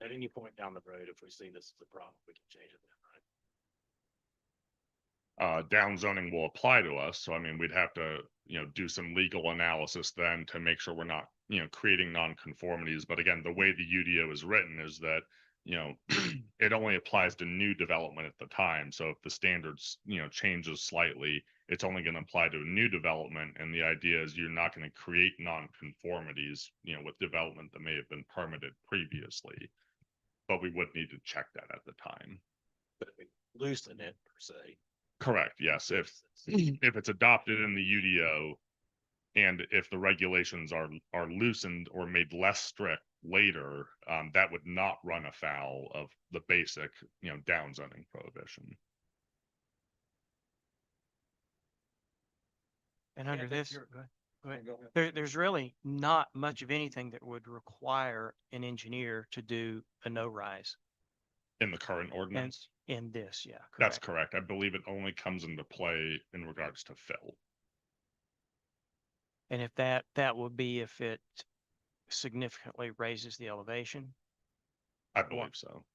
At any point down the road, if we see this as a problem, we can change it then, right? Down zoning will apply to us. So, I mean, we'd have to, you know, do some legal analysis then to make sure we're not, you know, creating nonconformities. But again, the way the UDO is written is that, you know, it only applies to new development at the time. So if the standards, you know, changes slightly, it's only going to apply to a new development. And the idea is you're not going to create nonconformities, you know, with development that may have been permitted previously. But we would need to check that at the time. But if we loosen it per se. Correct, yes. If it's adopted in the UDO and if the regulations are loosened or made less strict later, that would not run afoul of the basic, you know, down zoning prohibition. And Yeah, under but this, you're- go ahead. Go ahead. There's really not much of anything that would require an engineer to do a no-rise. In the current ordinance? In this, yeah, That's correct. correct. I believe it only comes into play in regards to fill. And if that would be if it significantly raises the elevation. I believe so.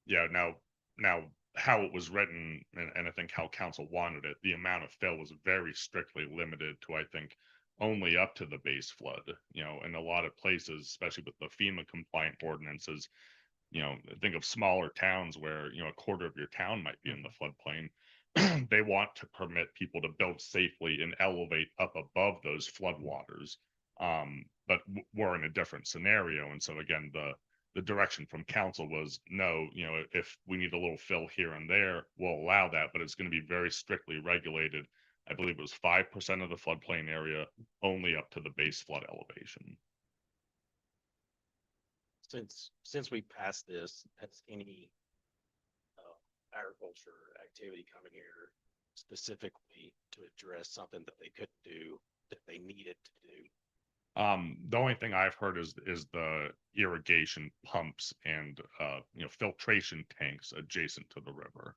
Yeah, now how it was written and I think how council wanted it, the amount of fill was very strictly limited to, I think, only up to the base flood, you know, in a lot of places, especially with the FEMA compliant ordinances, you know, think of smaller towns where, you know, a quarter of your town might be in the floodplain. They want to permit people to build safely and elevate up above those floodwaters. But we're in a different scenario. And so again, the direction from council was no, you know, if we need a little fill here and there, we'll allow that, but it's going to be very strictly regulated. I believe it was 5% of the floodplain area, only up to the base flood elevation. Since we passed this, has any agriculture activity coming here specifically to address something that they couldn't do that they needed to do? The only thing I've heard is the irrigation pumps and you know, filtration tanks adjacent to the river.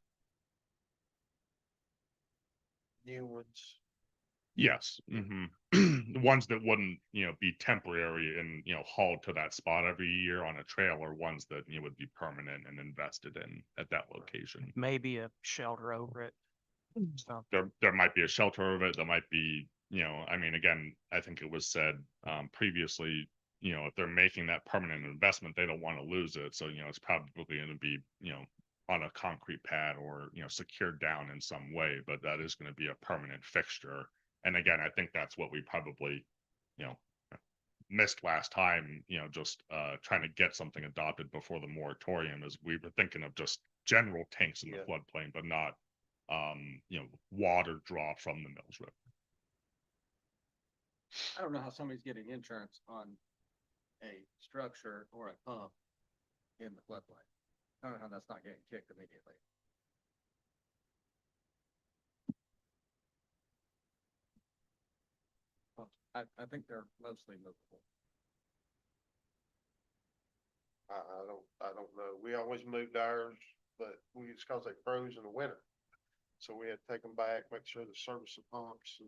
New ones. Yes. The ones that wouldn't, you know, be temporary and, you know, hauled to that spot every year on a trail, or ones that, you know, would be permanent and invested in at that location. Maybe a shelter over it. So, There might be a shelter of it. There might be, you know, I mean, again, I think it was said previously, you know, if they're making that permanent investment, they don't want to lose it. So, you know, it's probably going to be, you know, on a concrete pad or, you know, secured down in some way, but that is going to be a permanent fixture. And again, I think that's what we probably, you know, missed last time, you know, just trying to get something adopted before the moratorium, is we were thinking of just general tanks in the floodplain, but not, you know, water draw from the Mills River. I don't know how somebody's getting insurance on a structure or a pump in the floodplain. I don't know how that's not getting kicked immediately. Well, I think they're mostly movable. I don't know. We always moved ours, but it's cause they froze in the winter. So we had to take them back, make sure the service the pumps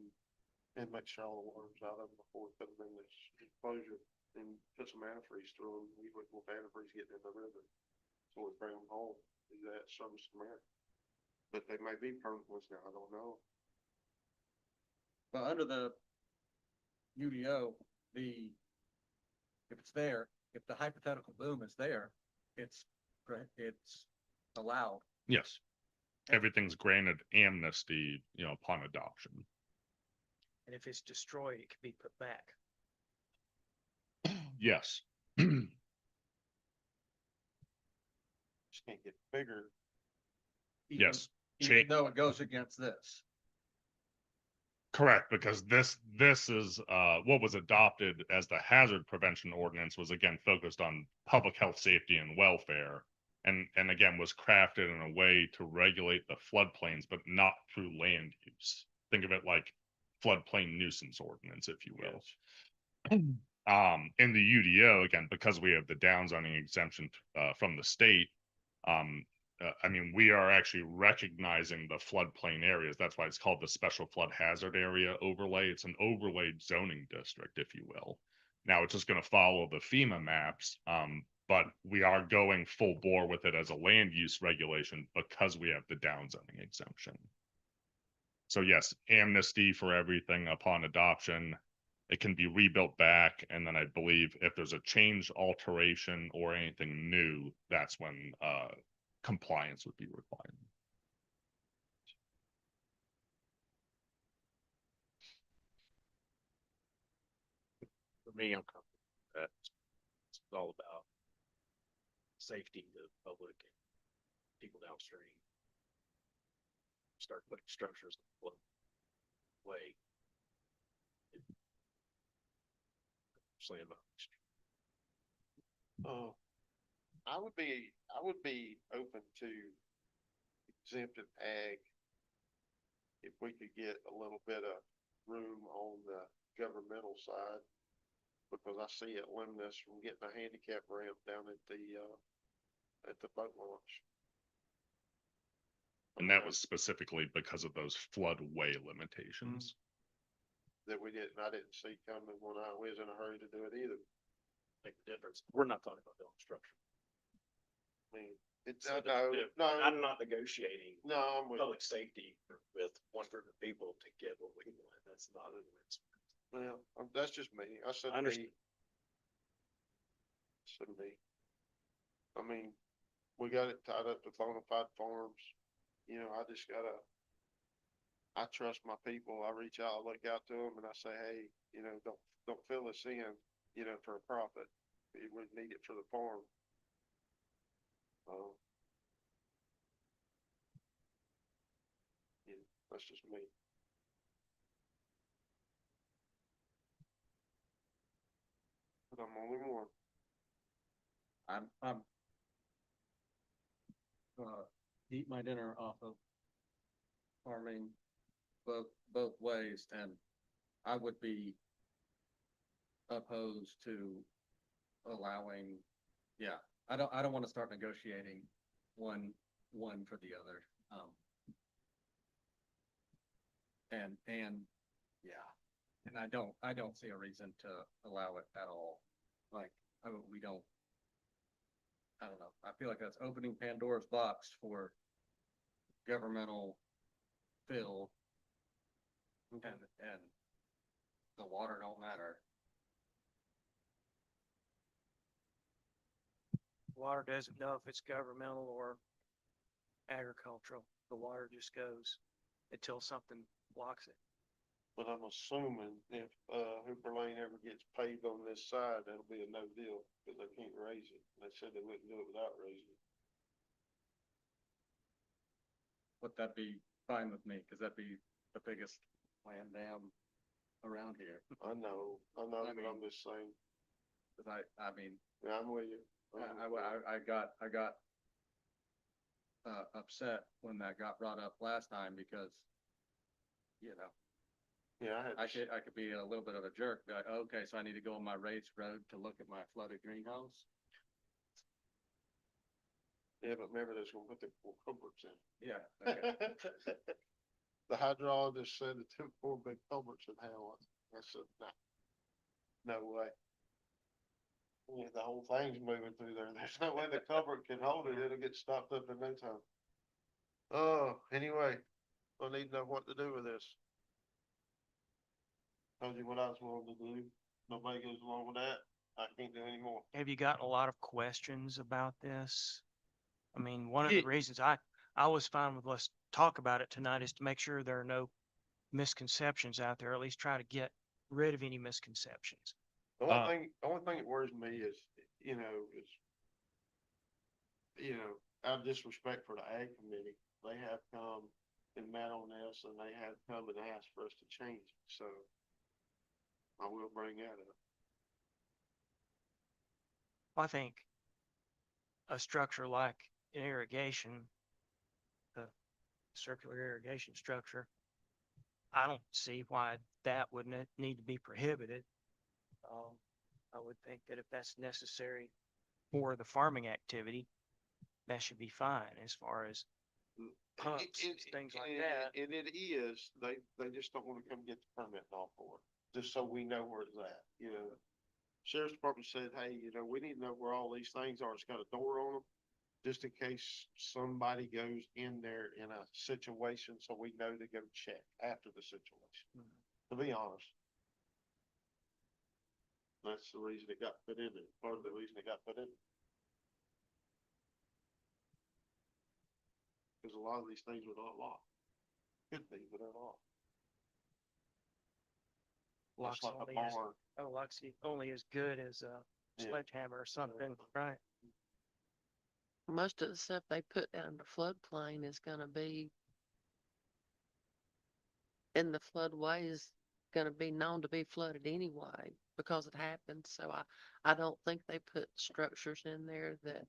and make sure all the water's out of them before we put them in this enclosure and put some antifreeze through them. We wouldn't want antifreeze getting in the river. So we bring them home, do that, service them in. But they may be permanent ones now, I don't know. Well, under the UDO, if it's there, if the hypothetical boom is there, it's allowed. Yes. Everything's granted amnesty, upon adoption. And if it's destroyed, it can be put back. Yes. Just can't get bigger. even- Yes. Even though it goes against this. Correct, because this is what was adopted as the hazard prevention ordinance was again focused on public health, safety, and welfare. And again was crafted in a way to regulate the floodplains, but not through land use. Think of it like floodplain nuisance ordinance, if you will. In the UDO, again, because we have the downzoning exemption from the state, I mean, we are actually recognizing the floodplain areas. That's why it's called the special flood hazard area overlay. It's an overlaid zoning district, if you will. Now it's just going to follow the FEMA maps, but we are going full bore with it as a land use regulation because we have the downzoning exemption. So yes, amnesty for everything upon adoption. It can be rebuilt back, and then I believe if there's a change, alteration, or anything new, that's when compliance would be required. For me, I'm comfortable with that. It's all about safety to the public and people downstream. Start putting structures in the flood way. Sandbox. I would be open to exempted ag if we could get a little bit of room on the governmental side, because I see it limiting us from getting a handicap ramp down at the boat launch. And that was specifically because of those floodway limitations. That I didn't see coming when I was in a hurry to do it either. Make the difference. We're not talking about building structure. I mean, it's, So no, I'm not negotiating no, I'm with, public safety with one group of people to get what we want. That's not an well, that's just me. I said I understand. me. Said me. I mean, we got it tied up to bona fide farms. I trust my people. I reach out, I look out to them and I say, hey, don't fill us in, for a profit. We need it for the farm. That's just me. But I'm only one. I'm eat my dinner off of farming both ways, and I would be opposed to allowing, I don't want to start negotiating one for the other. And I don't see a reason to allow it at all. Like, I don't know. I feel like that's opening Pandora's box for governmental fill, and the water don't matter. Water doesn't know if it's governmental or agricultural. The water just goes until something blocks it. But I'm assuming if, Hooper Lane ever gets paved on this side, that'll be a no deal, because they can't raise it. They said they wouldn't do it without raising it. Would that be fine with me? Cause that'd be the biggest land dam around here. I know, but I'm just saying, Cause I mean, yeah, I'm with you. I got upset when that got brought up last time because, Yeah, I could be a little bit of a jerk, be like, okay, so I need to go on my raised road to look at my flooded greenhouse. yeah, but remember, they're gonna put the four culverts in. Yeah. Okay. The hydrologist said the 4 big culverts in hell. I said, no way. Yeah, the whole thing's moving through there. There's no way the culvert can hold it. It'll get stopped up in no time. Oh, anyway, I need to know what to do with this. Told you what I was willing to do. Nobody goes along with that. I can't do anymore. Have you gotten a lot of questions about this? I mean, one of the Yeah. reasons I was fine with let's talk about it tonight is to make sure there are no misconceptions out there, or at least try to get rid of any misconceptions. The only thing that worries me is, out of disrespect for the ag committee, they have come and met on this and they have come and asked for us to change it. So I will bring that up. I think a structure like an irrigation, the circular irrigation structure, I don't see why that wouldn't need to be prohibited. I would think that if that's necessary for the farming activity, that should be fine as far as pumps, things like that. And it is, they just don't want to come get the permit and all for it, just so we know where it's at, Sheriff's Department said, hey, we need to know where all these things are. It's got a door on them, just in case somebody goes in there in a situation, so we know to go check after the situation, to be honest. That's the reason it got put in there, part of the reason it got put in. Because a lot of these things are not locked. Could be, but they're not. Locks Just like a only as, barn. locks only as good as a Yeah. sledgehammer or something, right? Most of the stuff they put down in the floodplain is gonna be in the floodway is gonna be known to be flooded anyway because it happens. So I don't think they put structures in there that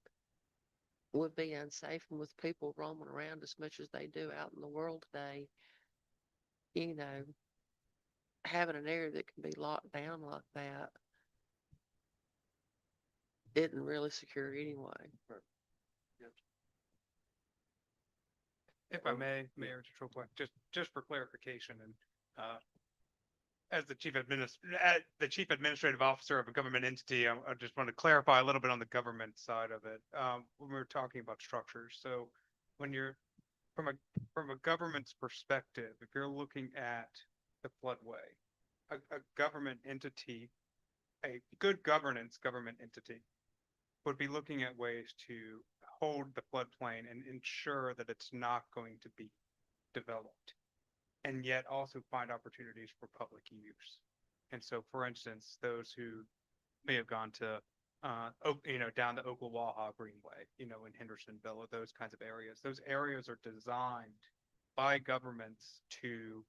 would be unsafe, and with people roaming around as much as they do out in the world today, having an area that can be locked down like that isn't really secure anyway. If I may, Mayor, just real quick, just for clarification and, as the chief administrative officer of a government entity, I just want to clarify a little bit on the government side of it. When we were talking about structures, so when you're from a government's perspective, if you're looking at the floodway, a government entity, a good governance government entity would be looking at ways to hold the floodplain and ensure that it's not going to be developed, and yet also find opportunities for public use. And so, for instance, those who may have gone to, down the Oklawaha Greenway, in Hendersonville, or those kinds of areas, those areas are designed by governments to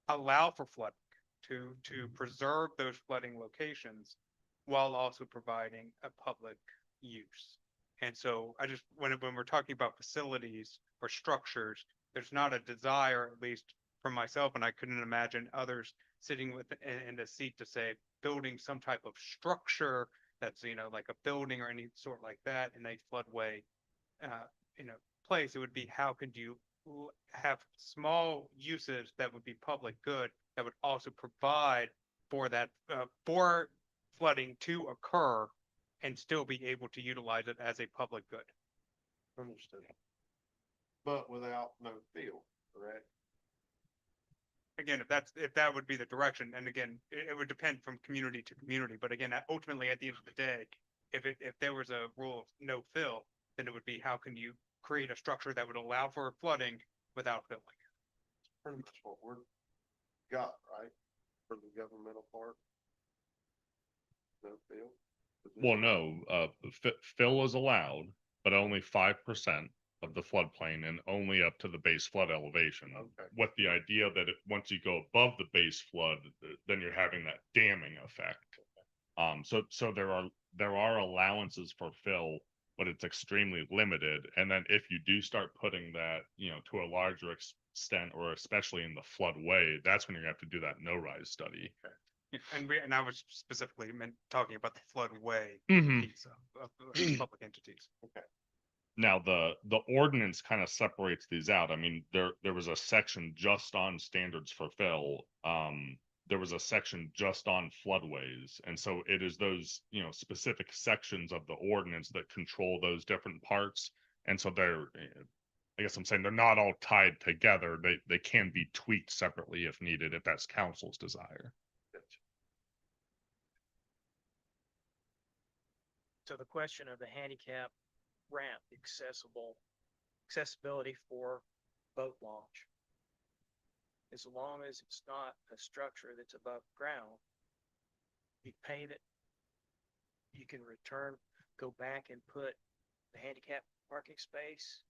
allow for flooding, to preserve those flooding locations while also providing a public use. And so when we're talking about facilities or structures, there's not a desire, at least for myself, and I couldn't imagine others sitting in a seat to say, building some type of structure that's, like a building or any sort like that in a floodway, place. It would be, how could you have small uses that would be public good that would also provide for that, for flooding to occur and still be able to utilize it as a public good. Understood. But without no field, correct? Again, if that would be the direction, and again, it would depend from community to community, but again, ultimately, at the end of the day, if there was a rule of no fill, then it would be, how can you create a structure that would allow for flooding without filling? Pretty much what we're got, right, for the governmental part. No field. Well, no, fill is allowed, but only 5% of the floodplain and only up to the base flood elevation. Okay. With the idea that once you go above the base flood, then you're having that damming effect. So there are allowances for fill, but it's extremely limited. And then if you do start putting that, to a larger extent, or especially in the floodway, that's when you're gonna have to do that no-rise study. Yeah, and I was specifically talking about the floodway Mhm. piece of public entities. Okay. Now, the ordinance kind of separates these out. I mean, there was a section just on standards for fill. There was a section just on floodways. And so it is those, specific sections of the ordinance that control those different parts. And so I guess I'm saying they're not all tied together. They can be tweaked separately if needed, if that's council's desire. to the question of the handicap ramp accessibility for boat launch. As long as it's not a structure that's above ground, you paint it, you can go back and put the handicap parking space.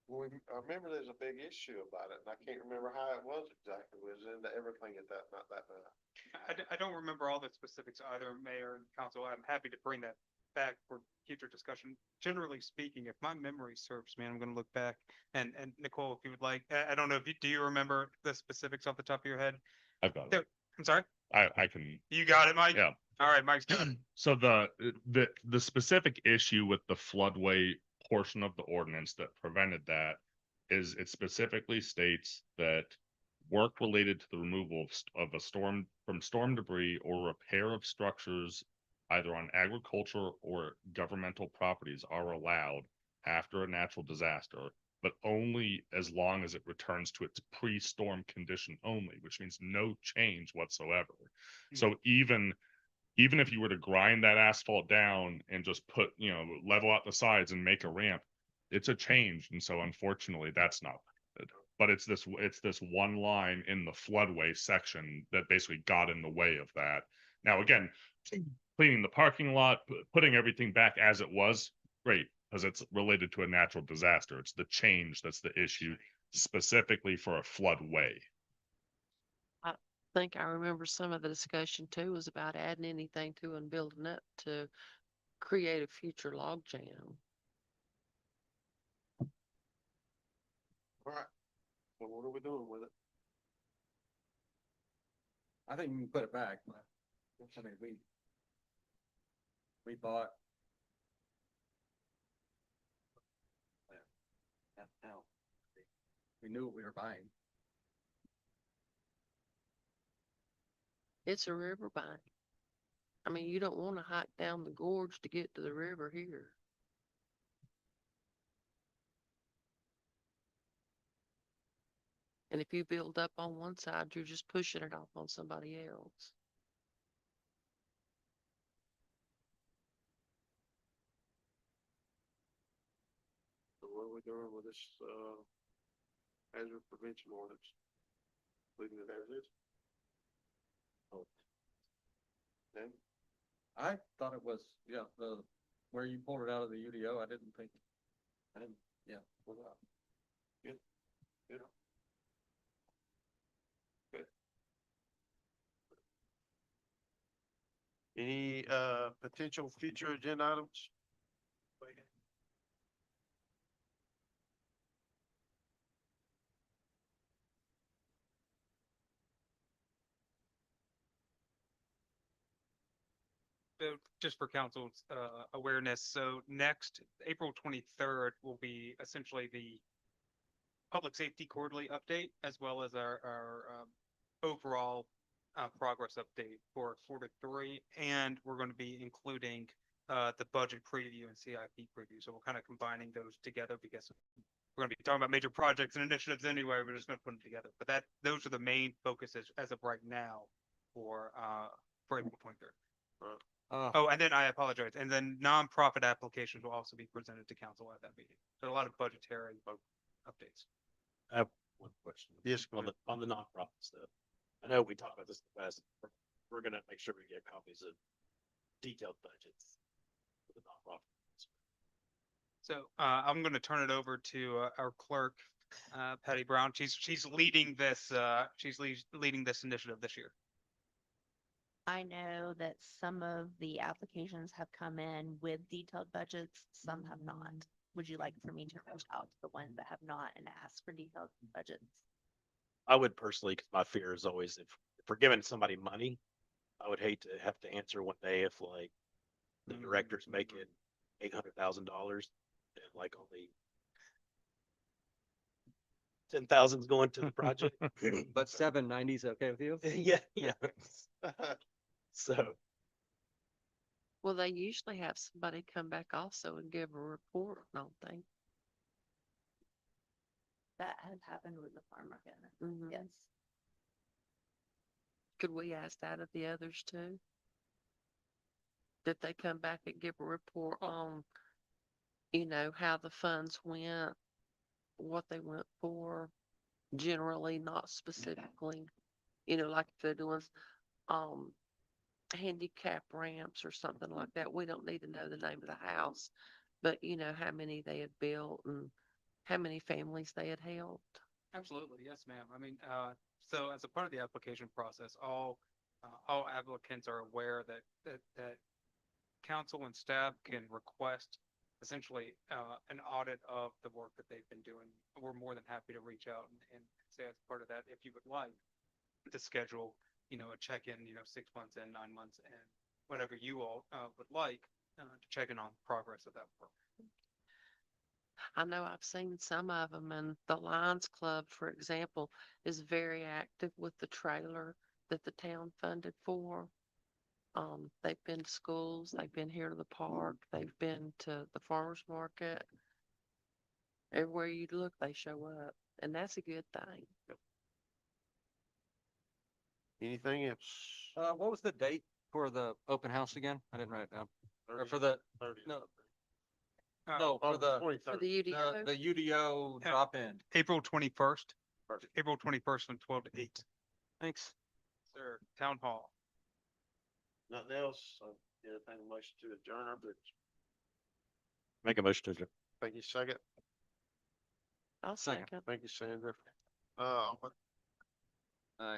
Well, I remember there's a big issue about it, and I can't remember how it was exactly. Was it into everything at that, not that night? I don't remember all the specifics either, Mayor and Council. I'm happy to bring that back for future discussion. Generally speaking, if my memory serves me, I'm gonna look back, and Nicole, if you would like, I don't know if do you remember the specifics off the top of your head? I've got it. I'm sorry? I can. You got it, Mike? Yeah. All right, Mike's got it. So the specific issue with the floodway portion of the ordinance that prevented that is it specifically states that work related to the removal of a storm from storm debris or repair of structures either on agriculture or governmental properties are allowed after a natural disaster, but only as long as it returns to its pre-storm condition only, which means no change whatsoever. So even if you were to grind that asphalt down and just put, level out the sides and make a ramp, it's a change. And so unfortunately, that's not good. But it's this one line in the floodway section that basically got in the way of that. Now, again, cleaning the parking lot, putting everything back as it was, great, because it's related to a natural disaster. It's the change that's the issue specifically for a floodway. I think I remember some of the discussion too was about adding anything to and building up to create a future log jam. All right. So what are we doing with it? I think we can put it back, but I mean, we bought. Now, we knew what we were buying. It's a riverbank. I mean, you don't want to hike down the gorge to get to the river here. And if you build up on one side, you're just pushing it off on somebody else. So what are we doing with this, hazard prevention ordinance? Leaving it as is? Oh. Then? I thought it was, where you pulled it out of the UDO, I didn't, pull it out. Good. Good. Good. Any, potential future agenda items? So just for council's awareness, so next April 23rd will be essentially the public safety quarterly update, as well as our overall progress update for quarter 3, and we're going to be including the budget preview and CIP preview. So we're kind of combining those together because we're going to be talking about major projects and initiatives anyway. We're just going to put them together. But those are the main focuses as of right now for April 23rd. Oh, and then I apologize. And then nonprofit applications will also be presented to council at that meeting. So a lot of budgetary updates. I have one question. Yes, go On the nonprofit stuff. I know we talked about this in the past. We're gonna make sure we get copies of detailed budgets for the nonprofit. So I'm going to turn it over to our clerk, Patty Brown. She's leading this. Leading this initiative this year. I know that some of the applications have come in with detailed budgets, some have not. Would you like for me to reach out to the ones that have not and ask for detailed budgets? I would personally, because my fear is always if we're giving somebody money, I would hate to have to answer one day if like the director's making $800,000 and like only 10,000 is going to the project. But 790 is okay with you? Yeah. So, Well, they usually have somebody come back also and give a report, don't they? That has happened with the farm market. Mhm. Yes. Could we ask that of the others too? did they come back and give a report on, how the funds went, what they went for, generally, not specifically? Like if they're doing, um, handicap ramps or something like that, we don't need to know the name of the house, but how many they had built and how many families they had helped. Absolutely, yes, ma'am. I mean, so as a part of the application process, all applicants are aware that council and staff can request essentially, an audit of the work that they've been doing. We're more than happy to reach out and say as part of that, if you would like to schedule, a check-in, 6 months in, 9 months in, whatever you all, would like, to check in on progress of that work. I know I've seen some of them, and the Lions Club, for example, is very active with the trailer that the town funded for. They've been to schools, they've been here to the park, they've been to the farmer's market. Everywhere you look, they show up, and that's a good thing. Anything else? What was the date for the open house again? I didn't write it down. Or for the, 30. no, Uh, no, for the, 23rd. For the UDO, the UDO Yeah. drop in. April 21st, Perfect. April 21st from 12 to 8. Thanks. Sir, Town Hall. Nothing else? Entertain a motion to adjourn our bridge. Make a motion to adjourn. Thank you, second. I'll Second. second. Thank you, Sandra. Aye.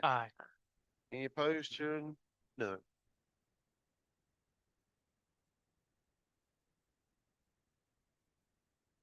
Aye. Any opposed, Sharon? No.